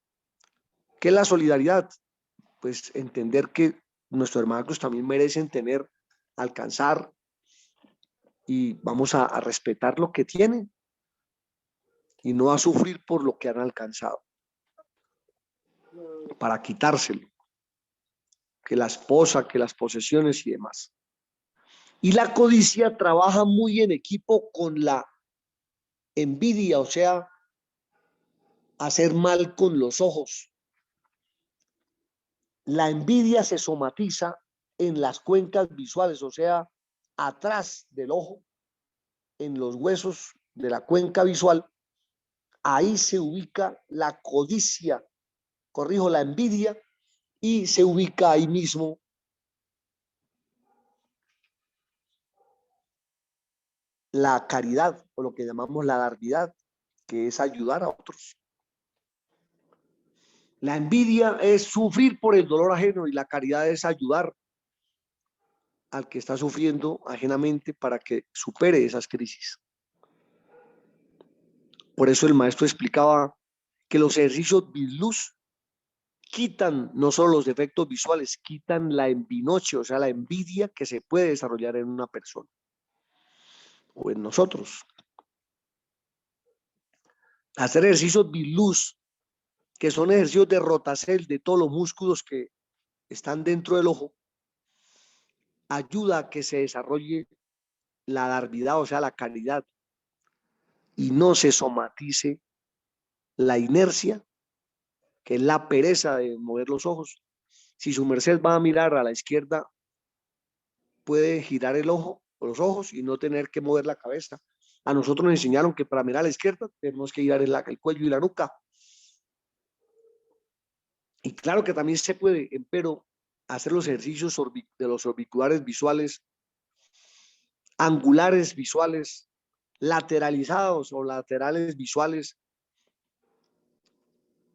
¿Qué es la solidaridad? Pues entender que nuestros hermanos también merecen tener, alcanzar, y vamos a respetar lo que tienen y no a sufrir por lo que han alcanzado para quitárselo, que la esposa, que las posesiones y demás. Y la codicia trabaja muy en equipo con la envidia, o sea, hacer mal con los ojos. La envidia se somatiza en las cuencas visuales, o sea, atrás del ojo, en los huesos de la cuenca visual. Ahí se ubica la codicia, corrijo, la envidia, y se ubica ahí mismo la caridad, o lo que llamamos la dardidad, que es ayudar a otros. La envidia es sufrir por el dolor ajeno y la caridad es ayudar al que está sufriendo ajenamente para que supere esas crisis. Por eso el maestro explicaba que los ejercicios Bisluz quitan no solo los defectos visuales, quitan la envinoche, o sea, la envidia que se puede desarrollar en una persona o en nosotros. Hacer ejercicios Bisluz, que son ejercicios de rotacel de todos los músculos que están dentro del ojo, ayuda a que se desarrolle la darbidad, o sea, la caridad, y no se somatice la inercia, que es la pereza de mover los ojos. Si su merced va a mirar a la izquierda, puede girar el ojo o los ojos y no tener que mover la cabeza. A nosotros nos enseñaron que para mirar a la izquierda tenemos que girar el cuello y la nuca. Y claro que también se puede, pero hacer los ejercicios de los orbiculares visuales, angulares visuales, lateralizados o laterales visuales,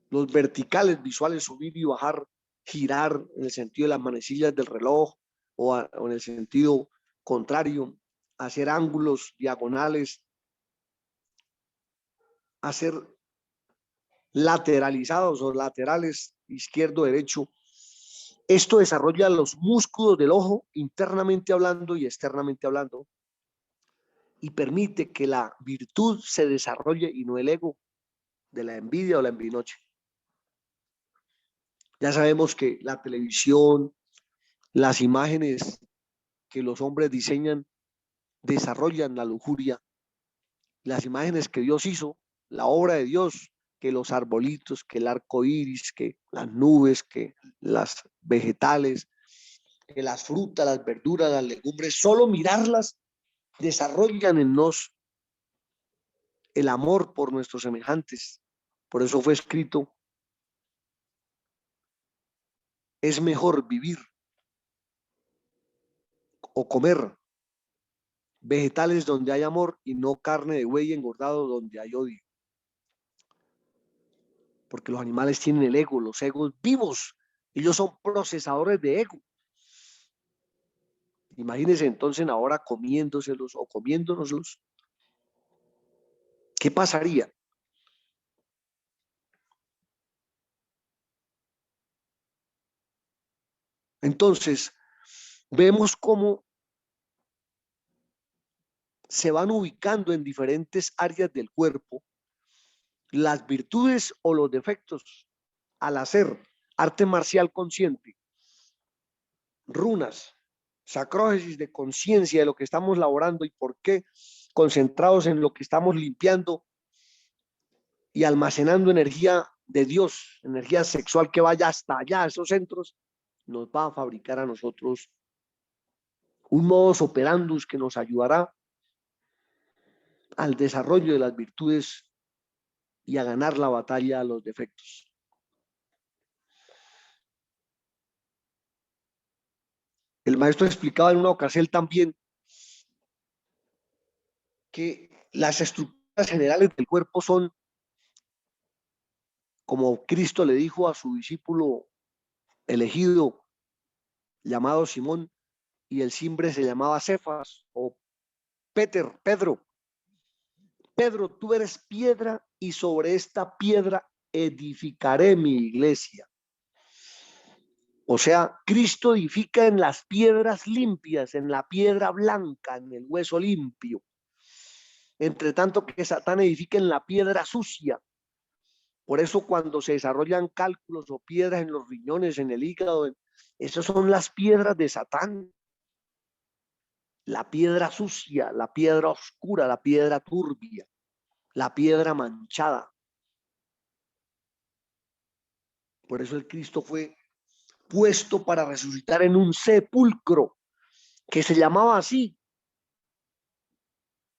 los verticales visuales, subir y bajar, girar en el sentido de las manecillas del reloj o en el sentido contrario, hacer ángulos diagonales, hacer lateralizados o laterales, izquierdo, derecho. Esto desarrolla los músculos del ojo internamente hablando y externamente hablando y permite que la virtud se desarrolle y no el ego de la envidia o la envinoche. Ya sabemos que la televisión, las imágenes que los hombres diseñan desarrollan la lujuria. Las imágenes que Dios hizo, la obra de Dios, que los arbolitos, que el arco iris, que las nubes, que las vegetales, que las frutas, las verduras, las legumbres, solo mirarlas desarrollan en nos el amor por nuestros semejantes. Por eso fue escrito: es mejor vivir o comer vegetales donde hay amor y no carne de buey engordado donde hay odio. Porque los animales tienen el ego, los egos vivos. Ellos son procesadores de ego. Imagínense entonces ahora comiéndoselos o comiéndonoslos. ¿Qué pasaría? Entonces, vemos cómo se van ubicando en diferentes áreas del cuerpo las virtudes o los defectos al hacer arte marcial consciente, runas, sacrógesis de conciencia de lo que estamos laborando y por qué, concentrados en lo que estamos limpiando y almacenando energía de Dios, energía sexual que vaya hasta allá, a esos centros, nos va a fabricar a nosotros un modus operandus que nos ayudará al desarrollo de las virtudes y a ganar la batalla a los defectos. El maestro explicaba en una ocasión también que las estructuras generales del cuerpo son como Cristo le dijo a su discípulo elegido llamado Simón, y el cimbre se llamaba Cefas o Pedro. Pedro, tú eres piedra y sobre esta piedra edificaré mi iglesia. O sea, Cristo edifica en las piedras limpias, en la piedra blanca, en el hueso limpio. Entre tanto que Satán edifica en la piedra sucia. Por eso cuando se desarrollan cálculos o piedras en los riñones, en el hígado, esas son las piedras de Satán. La piedra sucia, la piedra oscura, la piedra turbia, la piedra manchada. Por eso el Cristo fue puesto para resucitar en un sepulcro que se llamaba así,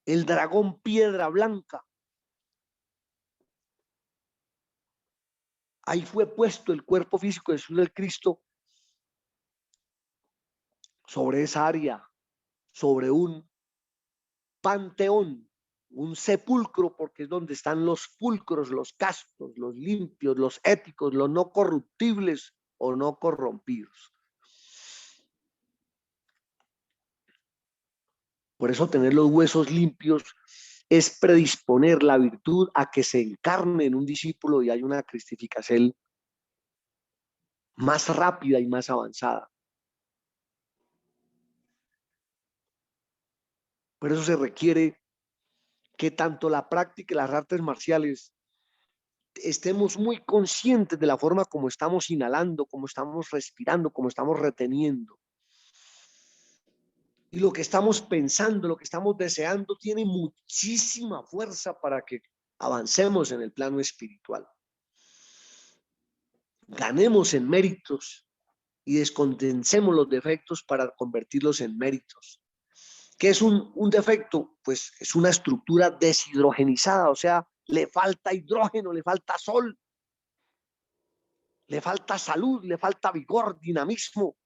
el dragón piedra blanca. Ahí fue puesto el cuerpo físico de Jesús del Cristo sobre esa área, sobre un panteón, un sepulcro, porque es donde están los pulcros, los castos, los limpios, los éticos, los no corruptibles o no corrompidos. Por eso tener los huesos limpios es predisponer la virtud a que se encarne en un discípulo y hay una cristificación más rápida y más avanzada. Por eso se requiere que tanto la práctica y las artes marciales estemos muy conscientes de la forma como estamos inhalando, como estamos respirando, como estamos reteniendo. Y lo que estamos pensando, lo que estamos deseando, tiene muchísima fuerza para que avancemos en el plano espiritual. Ganemos en méritos y descondensemos los defectos para convertirlos en méritos. ¿Qué es un defecto? Pues es una estructura deshidrogenizada, o sea, le falta hidrógeno, le falta sol, le falta salud, le falta vigor, dinamismo.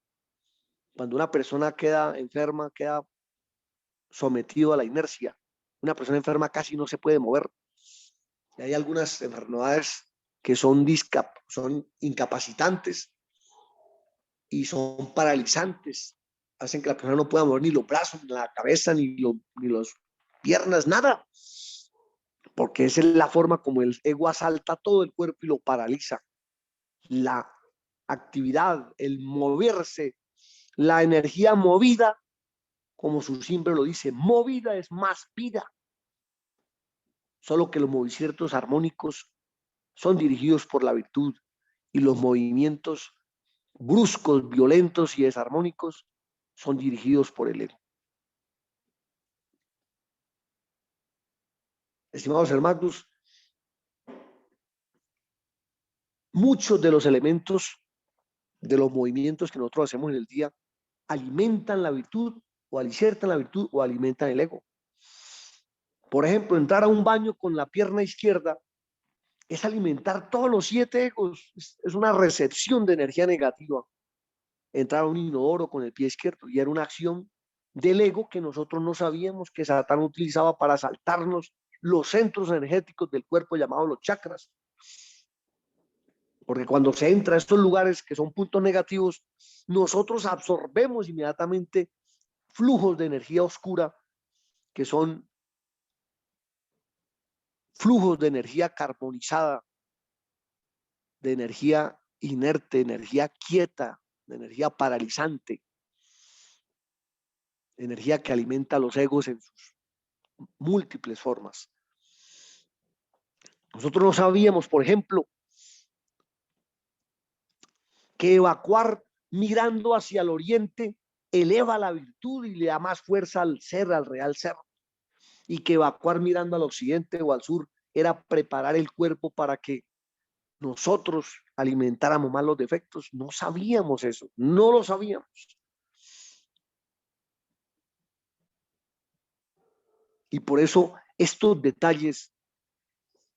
Cuando una persona queda enferma, queda sometido a la inercia. Una persona enferma casi no se puede mover. Y hay algunas enfermedades que son incapacitantes y son paralizantes. Hacen que la persona no pueda mover ni los brazos, ni la cabeza, ni las piernas, nada. Porque esa es la forma como el ego asalta todo el cuerpo y lo paraliza. La actividad, el moverse, la energía movida, como su símbolo lo dice, movida es más vida. Solo que los movimientos armónicos son dirigidos por la virtud y los movimientos bruscos, violentos y desarmónicos son dirigidos por el ego. Estimados hermanos, muchos de los elementos de los movimientos que nosotros hacemos en el día alimentan la virtud o alicertan la virtud o alimentan el ego. Por ejemplo, entrar a un baño con la pierna izquierda es alimentar todos los 7 egos, es una recepción de energía negativa. Entrar a un inodoro con el pie izquierdo y era una acción del ego que nosotros no sabíamos que Satán utilizaba para saltarnos los centros energéticos del cuerpo llamados los chakras. Porque cuando se entra a estos lugares que son puntos negativos, nosotros absorbemos inmediatamente flujos de energía oscura que son flujos de energía carbonizada, de energía inerte, energía quieta, de energía paralizante, energía que alimenta a los egos en sus múltiples formas. Nosotros no sabíamos, por ejemplo, que evacuar mirando hacia el oriente eleva la virtud y le da más fuerza al ser, al real ser. Y que evacuar mirando al occidente o al sur era preparar el cuerpo para que nosotros alimentáramos más los defectos. No sabíamos eso, no lo sabíamos. Y por eso estos detalles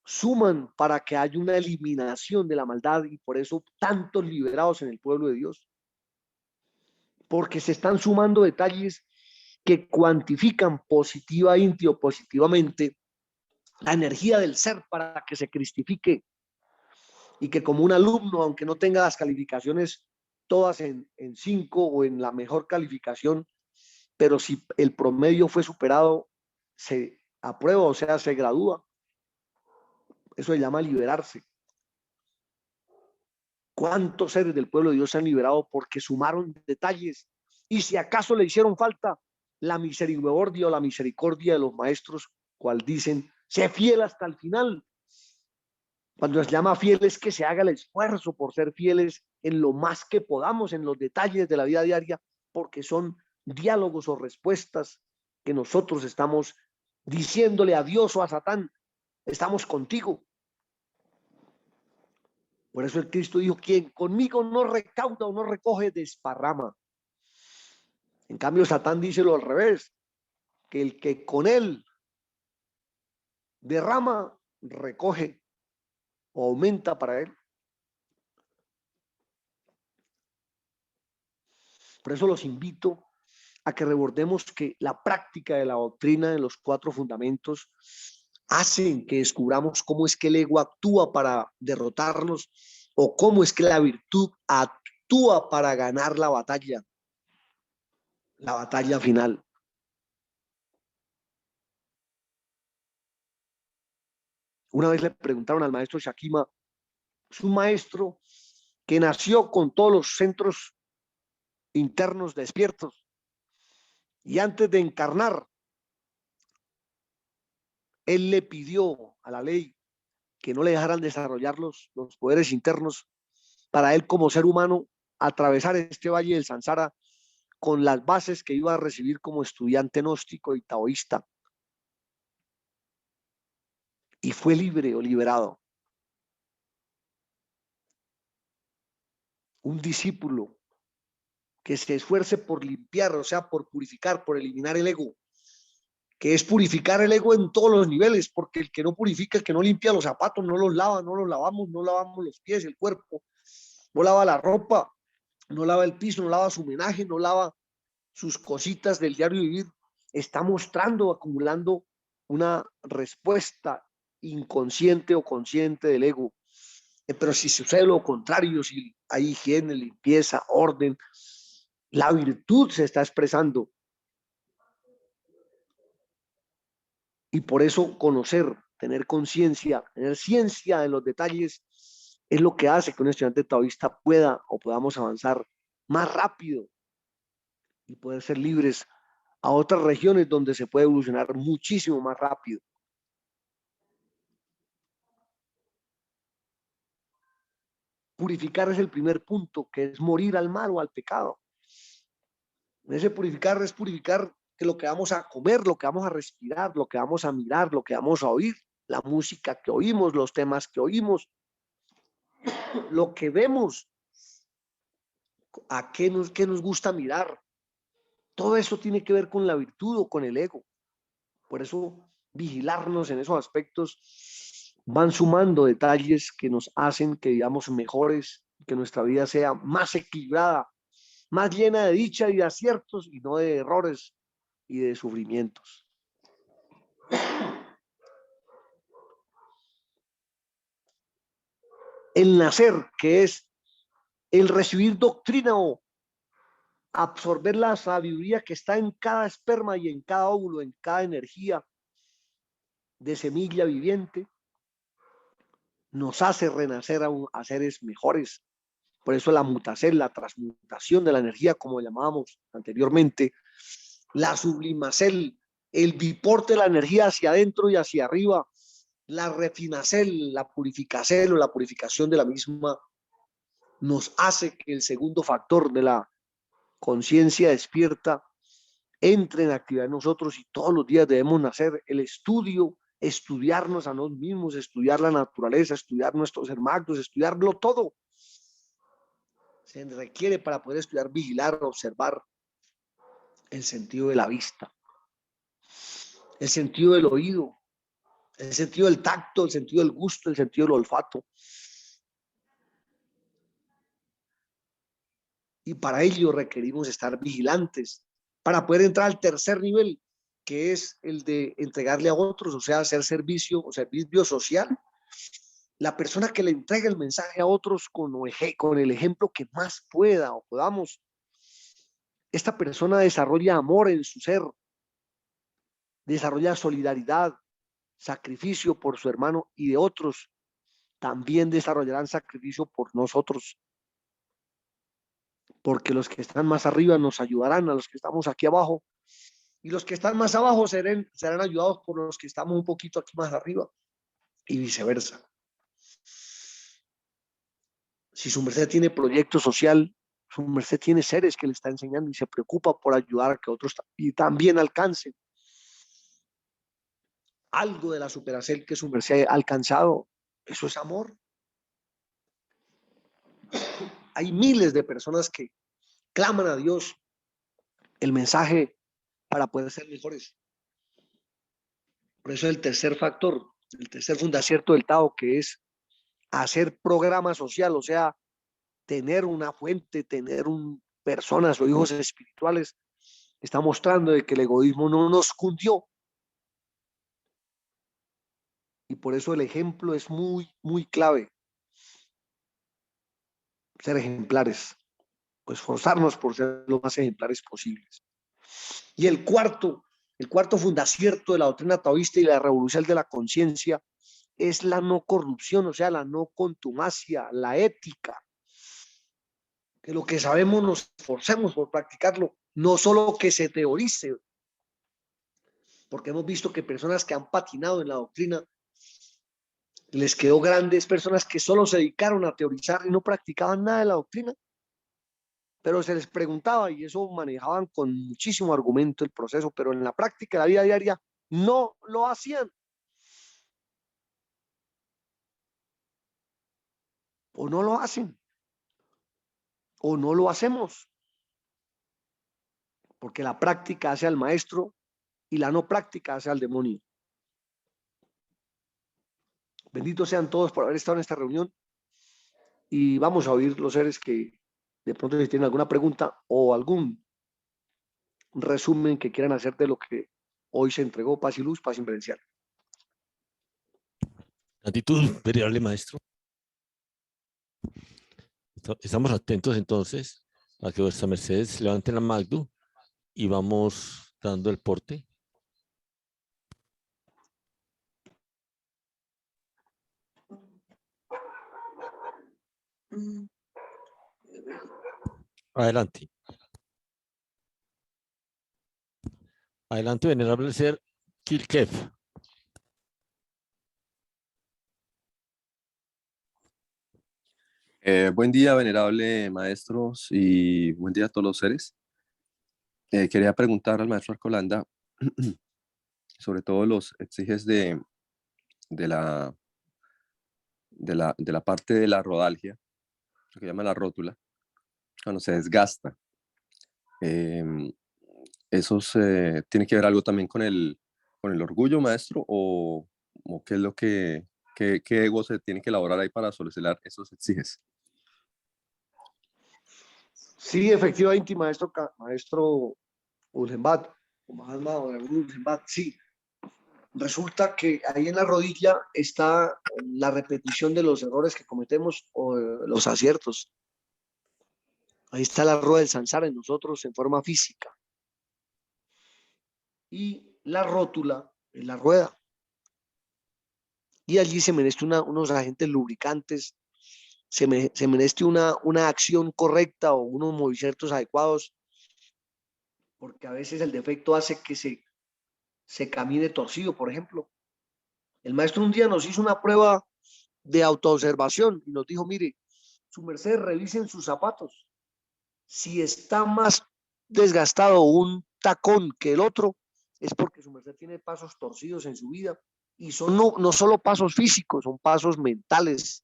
suman para que haya una eliminación de la maldad y por eso tantos liberados en el pueblo de Dios. Porque se están sumando detalles que cuantifican positivamente o positivamente la energía del ser para que se cristifique y que como un alumno, aunque no tenga las calificaciones todas en 5 o en la mejor calificación, pero si el promedio fue superado, se aprueba, o sea, se gradúa. Eso se llama liberarse. ¿Cuántos seres del pueblo de Dios se han liberado porque sumaron detalles? Y si acaso le hicieron falta, la misericordia o la misericordia de los maestros, cual dicen, sé fiel hasta el final. Cuando se llama fiel es que se haga el esfuerzo por ser fieles en lo más que podamos, en los detalles de la vida diaria, porque son diálogos o respuestas que nosotros estamos diciéndole a Dios o a Satán, estamos contigo. Por eso el Cristo dijo, quien conmigo no recauda o no recoge, desparrama. En cambio, Satán dice lo al revés, que el que con él derrama, recoge o aumenta para él. Por eso los invito a que recordemos que la práctica de la doctrina de los 4 fundamentos hacen que descubramos cómo es que el ego actúa para derrotarnos o cómo es que la virtud actúa para ganar la batalla final. Una vez le preguntaron al maestro Shakima, es un maestro que nació con todos los centros internos despiertos y antes de encarnar, él le pidió a la ley que no le dejaran desarrollar los poderes internos para él como ser humano atravesar este valle del Sansara con las bases que iba a recibir como estudiante gnóstico y taoísta. Y fue libre o liberado. Un discípulo que se esfuerce por limpiar, o sea, por purificar, por eliminar el ego, que es purificar el ego en todos los niveles, porque el que no purifica, el que no limpia los zapatos, no los lava, no lavamos los pies, el cuerpo, no lava la ropa, no lava el piso, no lava su homenaje, no lava sus cositas del diario vivir, está mostrando, acumulando una respuesta inconsciente o consciente del ego. Pero si sucede lo contrario, si hay higiene, limpieza, orden, la virtud se está expresando. Y por eso conocer, tener conciencia, tener ciencia de los detalles es lo que hace que un estudiante taoísta pueda o podamos avanzar más rápido y poder ser libres a otras regiones donde se puede evolucionar muchísimo más rápido. Purificar es el primer punto, que es morir al mal o al pecado. Ese purificar es purificar que lo que vamos a comer, lo que vamos a respirar, lo que vamos a mirar, lo que vamos a oír, la música que oímos, los temas que oímos, lo que vemos, a qué nos gusta mirar. Todo eso tiene que ver con la virtud o con el ego. Por eso vigilarnos en esos aspectos van sumando detalles que nos hacen que vivamos mejores, que nuestra vida sea más equilibrada, más llena de dicha y de aciertos y no de errores y de sufrimientos. El nacer, que es el recibir doctrina o absorber la sabiduría que está en cada esperma y en cada óvulo, en cada energía de semilla viviente, nos hace renacer a seres mejores. Por eso la mutacel, la transmutación de la energía, como llamábamos anteriormente, la sublimacel, el biporte de la energía hacia adentro y hacia arriba, la refinacel, la purificacel o la purificación de la misma, nos hace que el segundo factor de la conciencia despierta entre en actividad en nosotros y todos los días debemos hacer el estudio, estudiarnos a nosotros mismos, estudiar la naturaleza, estudiar nuestros hermanos, estudiarlo todo. Se requiere para poder estudiar, vigilar, observar el sentido de la vista, el sentido del oído, el sentido del tacto, el sentido del gusto, el sentido del olfato. Y para ello requerimos estar vigilantes para poder entrar al tercer nivel, que es el de entregarle a otros, o sea, hacer servicio o servicio social. la persona que le entrega el mensaje a otros con el ejemplo que más pueda o podamos, esta persona desarrolla amor en su ser, desarrolla solidaridad, sacrificio por su hermano, y de otros también desarrollarán sacrificio por nosotros, porque los que están más arriba nos ayudarán a los que estamos aquí abajo, y los que están más abajo serán ayudados por los que estamos un poquito aquí más arriba, y viceversa. Si su merced tiene proyecto social, su merced tiene seres que le está enseñando y se preocupa por ayudar a que otros también alcancen algo de la superacel que su merced ha alcanzado. Eso es amor. Hay miles de personas que claman a Dios el mensaje para poder ser mejores. Por eso el tercer factor, el tercer fundacierto del Tao, que es hacer programa social, o sea, tener una fuente, tener personas o hijos espirituales, está mostrando de que el egoísmo no nos cundió. Y por eso el ejemplo es muy, muy clave. Ser ejemplares, pues esforzarnos por ser lo más ejemplares posibles. Y el cuarto fundacierto de la doctrina taoísta y la revolución de la conciencia es la no corrupción, o sea, la no contumacia, la ética. Que lo que sabemos nos esforcemos por practicarlo, no solo que se teorice, porque hemos visto que personas que han patinado en la doctrina les quedó grandes, personas que solo se dedicaron a teorizar y no practicaban nada de la doctrina, pero se les preguntaba y eso manejaban con muchísimo argumento el proceso, pero en la práctica, en la vida diaria, no lo hacían. O no lo hacen, o no lo hacemos, porque la práctica hace al maestro y la no práctica hace al demonio. Benditos sean todos por haber estado en esta reunión y vamos a oír los seres que de pronto si tienen alguna pregunta o algún resumen que quieran hacer de lo que hoy se entregó, paz y luz, paz inverencial. Gratitud, venerable maestro. Estamos atentos entonces a que vuestra mercedes levanten la Magdu y vamos dando el porte. Adelante. Adelante, venerable ser Kilkev. Buen día, venerable maestros, y buen día a todos los seres. Quería preguntar al maestro Arcolanda sobre todo los exiges de la parte de la rodalgia, lo que llama la rótula, cuando se desgasta. ¿Esos tiene que ver algo también con el orgullo, maestro? ¿O qué es lo qué ego se tiene que elaborar ahí para solucionar esos exiges? Sí, efectivamente, maestro Ulgenbat, sí. Resulta que ahí en la rodilla está la repetición de los errores que cometemos o los aciertos. Ahí está la rueda del samsara en nosotros en forma física. Y la rótula en la rueda. Y allí se merece unos agentes lubricantes, se merece una acción correcta o unos movimientos adecuados, porque a veces el defecto hace que se camine torcido, por ejemplo. El maestro un día nos hizo una prueba de autoobservación y nos dijo, mire, su merced, revisen sus zapatos. Si está más desgastado un tacón que el otro, es porque su merced tiene pasos torcidos en su vida. Y son no solo pasos físicos, son pasos mentales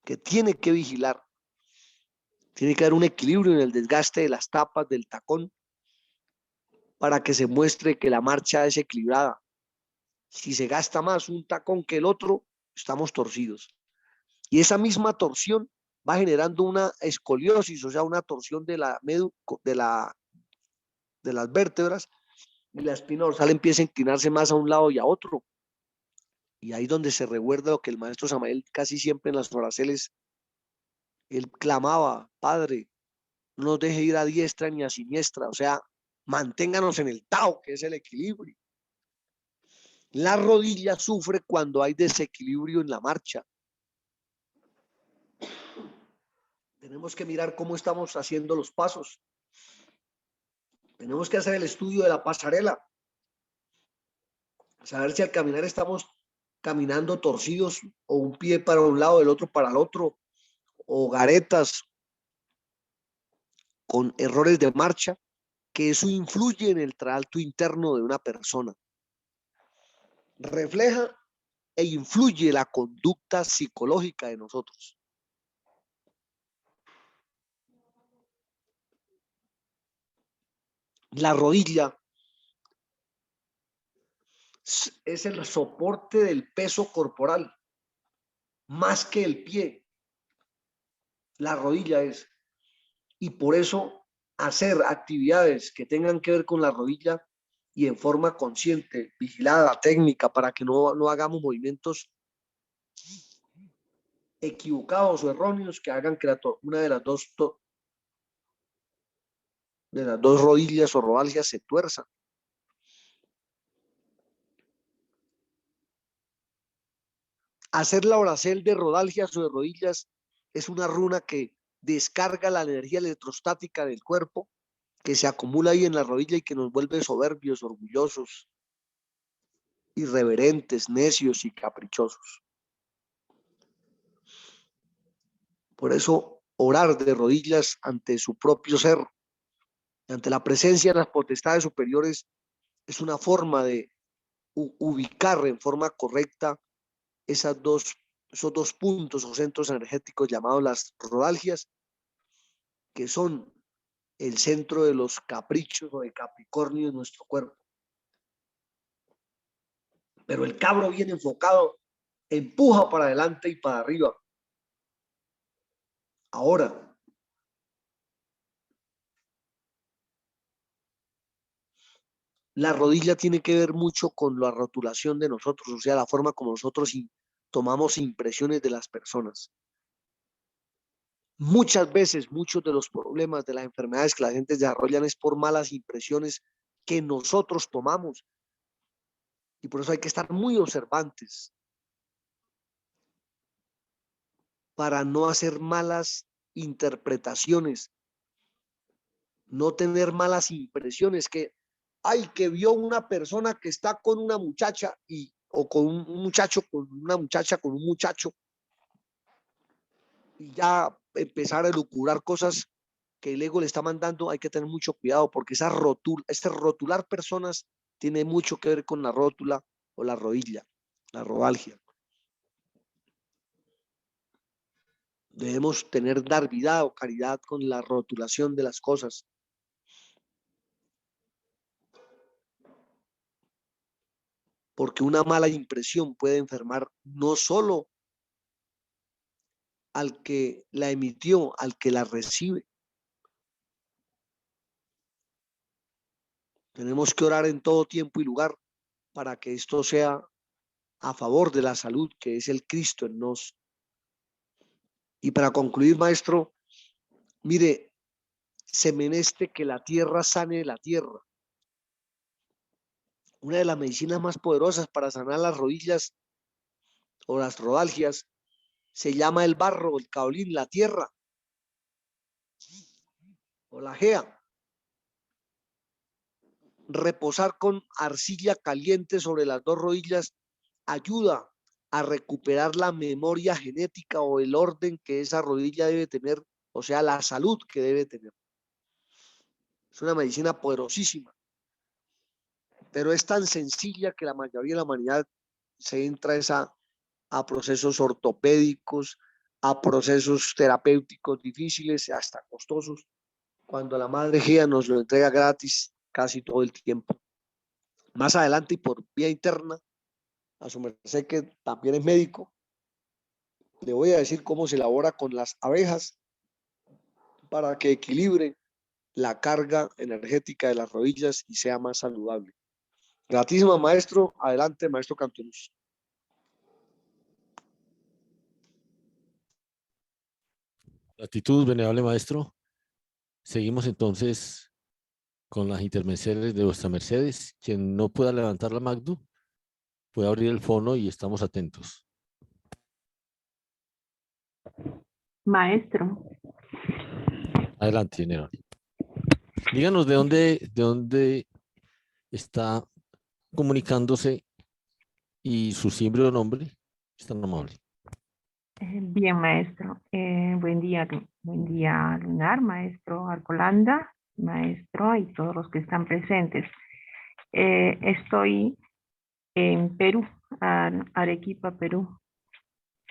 que tiene que vigilar. Tiene que haber un equilibrio en el desgaste de las tapas del tacón para que se muestre que la marcha es equilibrada. Si se gasta más un tacón que el otro, estamos torcidos. Y esa misma torsión va generando una escoliosis, o sea, una torsión de las vértebras, y la espina dorsal empieza a inclinarse más a un lado y a otro. Y ahí donde se recuerda lo que el maestro Samael casi siempre en las oraciones, él clamaba: Padre, no nos deje ir a diestra ni a siniestra, o sea, manténganos en el Tao, que es el equilibrio. La rodilla sufre cuando hay desequilibrio en la marcha. Tenemos que mirar cómo estamos haciendo los pasos. Tenemos que hacer el estudio de la pasarela. Saber si al caminar estamos caminando torcidos o un pie para un lado, el otro para el otro, o garetas con errores de marcha, que eso influye en el trayecto interno de una persona. Refleja e influye la conducta psicológica de nosotros. La rodilla es el soporte del peso corporal, más que el pie. La rodilla es. Y por eso hacer actividades que tengan que ver con la rodilla y en forma consciente, vigilada, técnica, para que no hagamos movimientos equivocados o erróneos que hagan que una de las dos rodillas o rodalgias se tuerza. Hacer la oracel de rodalgias o de rodillas es una runa que descarga la energía electrostática del cuerpo que se acumula ahí en la rodilla y que nos vuelve soberbios, orgullosos, irreverentes, necios y caprichosos. Por eso, orar de rodillas ante su propio ser, ante la presencia de las potestades superiores, es una forma de ubicar en forma correcta esos dos puntos o centros energéticos llamados las rodalgias, que son el centro de los caprichos o de Capricornio en nuestro cuerpo. Pero el cabro bien enfocado empuja para adelante y para arriba. Ahora, la rodilla tiene que ver mucho con la rotulación de nosotros, o sea, la forma como nosotros tomamos impresiones de las personas. Muchas veces, muchos de los problemas de las enfermedades que la gente desarrollan es por malas impresiones que nosotros tomamos. Y por eso hay que estar muy observantes para no hacer malas interpretaciones, no tener malas impresiones, que vio una persona que está con una muchacha o con un muchacho, con una muchacha, con un muchacho, y ya empezar a elucubrar cosas que el ego le está mandando. Hay que tener mucho cuidado porque rotular personas tiene mucho que ver con la rótula o la rodilla, la rodalgia. Debemos dar vida o caridad con la rotulación de las cosas. Porque una mala impresión puede enfermar no solo al que la emitió, al que la recibe. Tenemos que orar en todo tiempo y lugar para que esto sea a favor de la salud, que es el Cristo en nos. Y para concluir, maestro, mire, se meneste que la tierra sane la tierra. Una de las medicinas más poderosas para sanar las rodillas o las rodalgias se llama el barro, el caolín, la tierra o la gea. Reposar con arcilla caliente sobre las dos rodillas ayuda a recuperar la memoria genética o el orden que esa rodilla debe tener, o sea, la salud que debe tener. Es una medicina poderosísima, pero es tan sencilla que la mayoría de la humanidad se entra a procesos ortopédicos, a procesos terapéuticos difíciles, hasta costosos, cuando la madre Gea nos lo entrega gratis casi todo el tiempo. Más adelante y por vía interna, a su merced que también es médico, le voy a decir cómo se elabora con las abejas para que equilibre la carga energética de las rodillas y sea más saludable. Gratísimo, maestro. Adelante, maestro Cantonus. Gratitud, venerable maestro. Seguimos entonces con las intervenciones de vuestra mercedes. Quien no pueda levantar la Magdu, puede abrir el fono y estamos atentos. Maestro, Adelante, venerable. Díganos de dónde está comunicándose y su siempre o nombre. Es tan amable. bien maestro, buen día Lunar, maestro Arcolanda, maestro y todos los que están presentes. Estoy en Perú, Arequipa, Perú.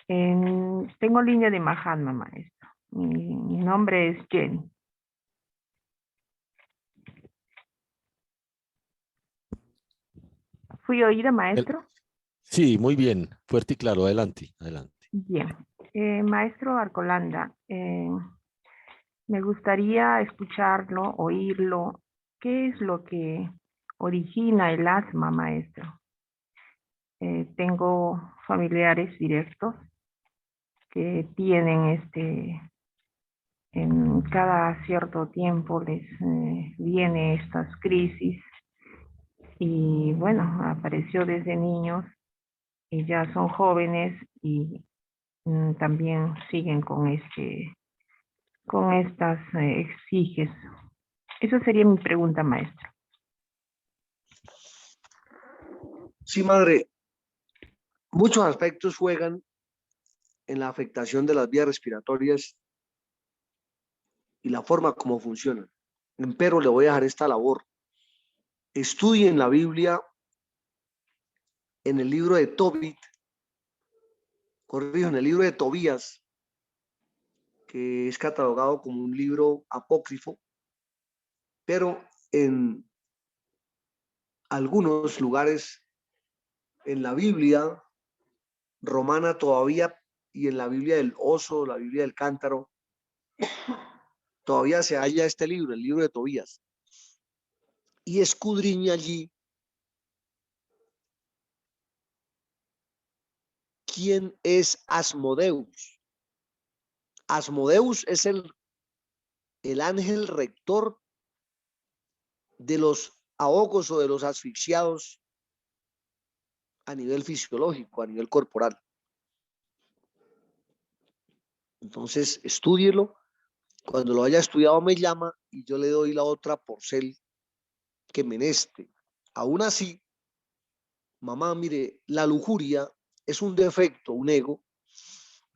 Tengo línea de Mahatma, maestro. Mi nombre es Jenny. ¿Fui oída, maestro? Sí, muy bien. Fuerte y claro. Adelante, adelante. Bien. Maestro Arcolanda, me gustaría escucharlo, oírlo. ¿Qué es lo que origina el asma, maestro? Tengo familiares directos que tienen en cada cierto tiempo les viene estas crisis y bueno, apareció desde niños y ya son jóvenes y también siguen con estas exiges. Esa sería mi pregunta, maestro. Sí, madre, muchos aspectos juegan en la afectación de las vías respiratorias y la forma como funcionan. Pero le voy a dejar esta labor. Estudien la Biblia en el libro de Tobit, corrijo, en el libro de Tobías, que es catalogado como un libro apócrifo, pero en algunos lugares en la Biblia romana todavía y en la Biblia del oso, la Biblia del cántaro, todavía se halla este libro, el libro de Tobías, y escudriña allí quién es Asmodeus. Asmodeus es el ángel rector de los ahogos o de los asfixiados a nivel fisiológico, a nivel corporal. Entonces, estúdielo. Cuando lo haya estudiado me llama y yo le doy la otra porcel que meneste. Aún así, mamá, mire, la lujuria es un defecto, un ego,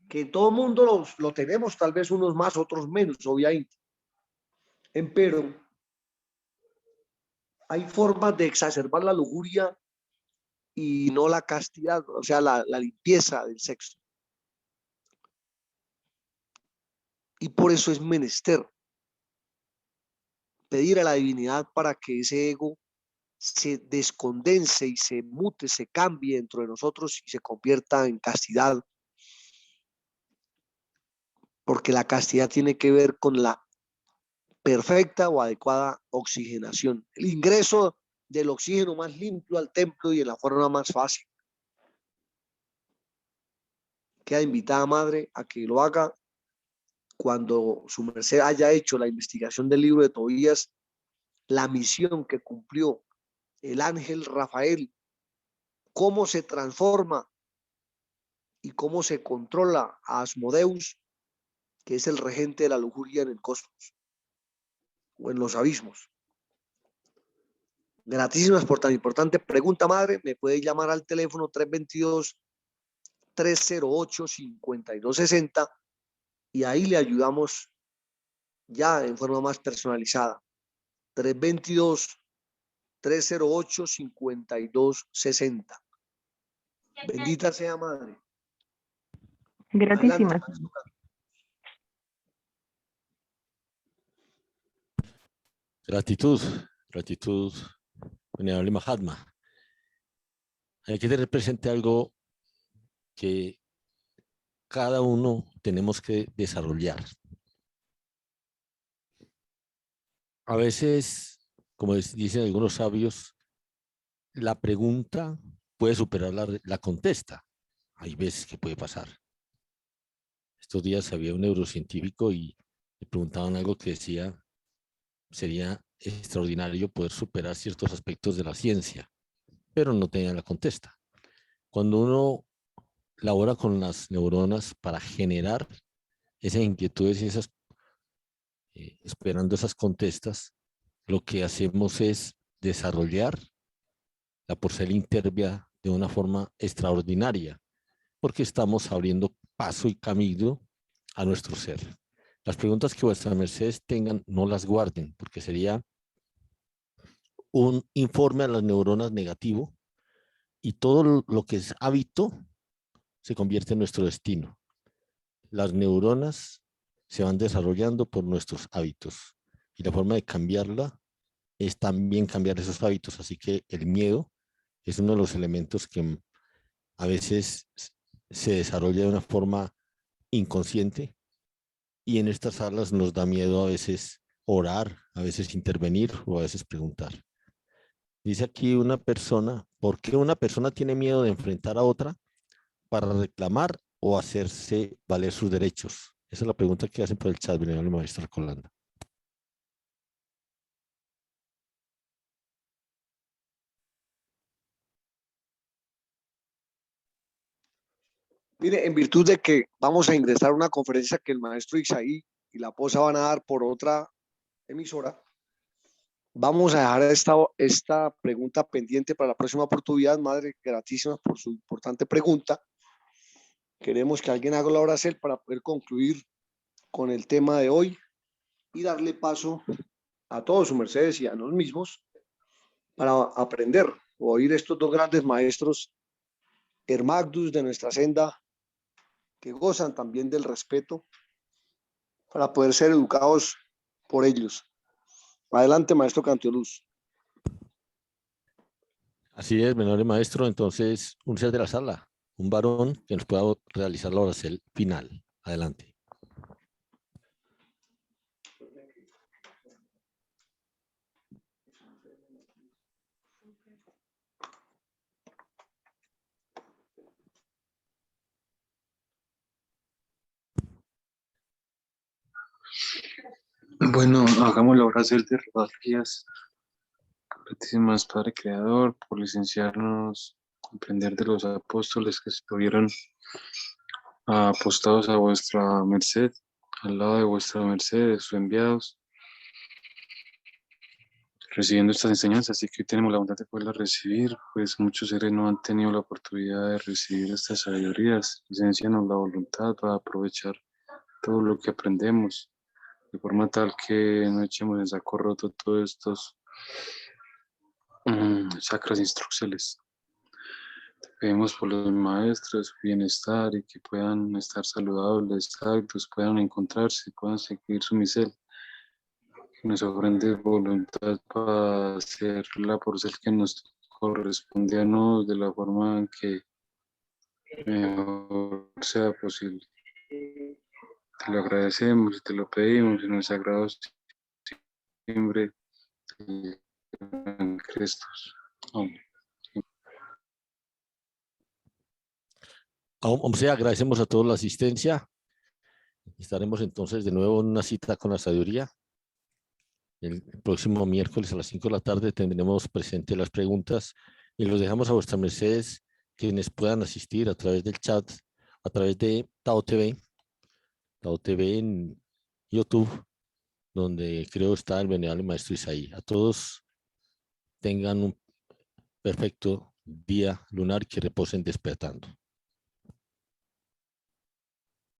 que todo el mundo lo tenemos, tal vez unos más, otros menos, obviamente. Pero hay formas de exacerbar la lujuria y no la castidad, o sea, la limpieza del sexo. Y por eso es menester pedir a la divinidad para que ese ego se descondense y se mute, se cambie dentro de nosotros y se convierta en castidad. Porque la castidad tiene que ver con la perfecta o adecuada oxigenación, el ingreso del oxígeno más limpio al templo y en la forma más fácil. Queda invitada, madre, a que lo haga cuando su merced haya hecho la investigación del libro de Tobías, la misión que cumplió el ángel Rafael, cómo se transforma y cómo se controla a Asmodeus, que es el regente de la lujuria en el cosmos o en los abismos. Gratísimas por tan importante pregunta, madre. Me puede llamar al teléfono 322-308-5260 y ahí le ayudamos ya en forma más personalizada. 322-308-5260. Bendita sea, madre. Gratísimas. Adelante. Gratitud, gratitud, venerable Mahatma. Hay que tener presente algo que cada uno tenemos que desarrollar. A veces, como dicen algunos sabios, la pregunta puede superar la contesta. Hay veces que puede pasar. Estos días había un neurocientífico y le preguntaban algo que decía, sería extraordinario poder superar ciertos aspectos de la ciencia, pero no tenía la contesta. Cuando uno labora con las neuronas para generar esas inquietudes y esas, esperando esas contestas, lo que hacemos es desarrollar la porcel intervia de una forma extraordinaria, porque estamos abriendo paso y camino a nuestro ser. Las preguntas que vuestras mercedes tengan, no las guarden, porque sería un informe a las neuronas negativo y todo lo que es hábito se convierte en nuestro destino. Las neuronas se van desarrollando por nuestros hábitos y la forma de cambiarla es también cambiar esos hábitos. Así que el miedo es uno de los elementos que a veces se desarrolla de una forma inconsciente y en estas salas nos da miedo a veces orar, a veces intervenir o a veces preguntar. Dice aquí una persona, ¿por qué una persona tiene miedo de enfrentar a otra para reclamar o hacerse valer sus derechos? Esa es la pregunta que hacen por el chat, venerable maestra Colanda. Mire, en virtud de que vamos a ingresar a una conferencia que el maestro Isaí y la Posa van a dar por otra emisora, vamos a dejar esta pregunta pendiente para la próxima oportunidad. Madre, gratísimas por su importante pregunta. Queremos que alguien haga la oración para poder concluir con el tema de hoy y darle paso a todos sus mercedes y a nosotros mismos para aprender o oír estos dos grandes maestros Hermagdus de nuestra senda que gozan también del respeto para poder ser educados por ellos. Adelante, maestro Cantioluz. Así es, venerable maestro. Entonces, un ser de la sala, un varón que nos pueda realizar la oración final. Adelante. Bueno, hagamos la oración de rodillas. Gratísimas, Padre Creador, por licenciarnos a aprender de los apóstoles que estuvieron apostados a vuestra merced, al lado de vuestra merced, de sus enviados, recibiendo estas enseñanzas. Así que hoy tenemos la bondad de poderlas recibir, pues muchos seres no han tenido la oportunidad de recibir estas sabidurías. Licencianos la voluntad para aprovechar todo lo que aprendemos, de forma tal que no echemos en saco roto todos estos sacras instrucciones. Te pedimos por los maestros su bienestar y que puedan estar saludables, actos, puedan encontrarse, puedan seguir su misel. Que nos ofrende voluntad para hacer la porcel que nos corresponde a nosotros de la forma en que mejor sea posible. Te lo agradecemos y te lo pedimos en el sagrado nombre de Cristo. Amén. O sea, agradecemos a todos la asistencia. Estaremos entonces de nuevo en una cita con la sabiduría. El próximo miércoles a las 5 de la tarde tendremos presente las preguntas y los dejamos a vuestras mercedes quienes puedan asistir a través del chat, a través de Tao TV en YouTube, donde creo está el venerable maestro Isaí. A todos tengan un perfecto día lunar, que reposen despertando.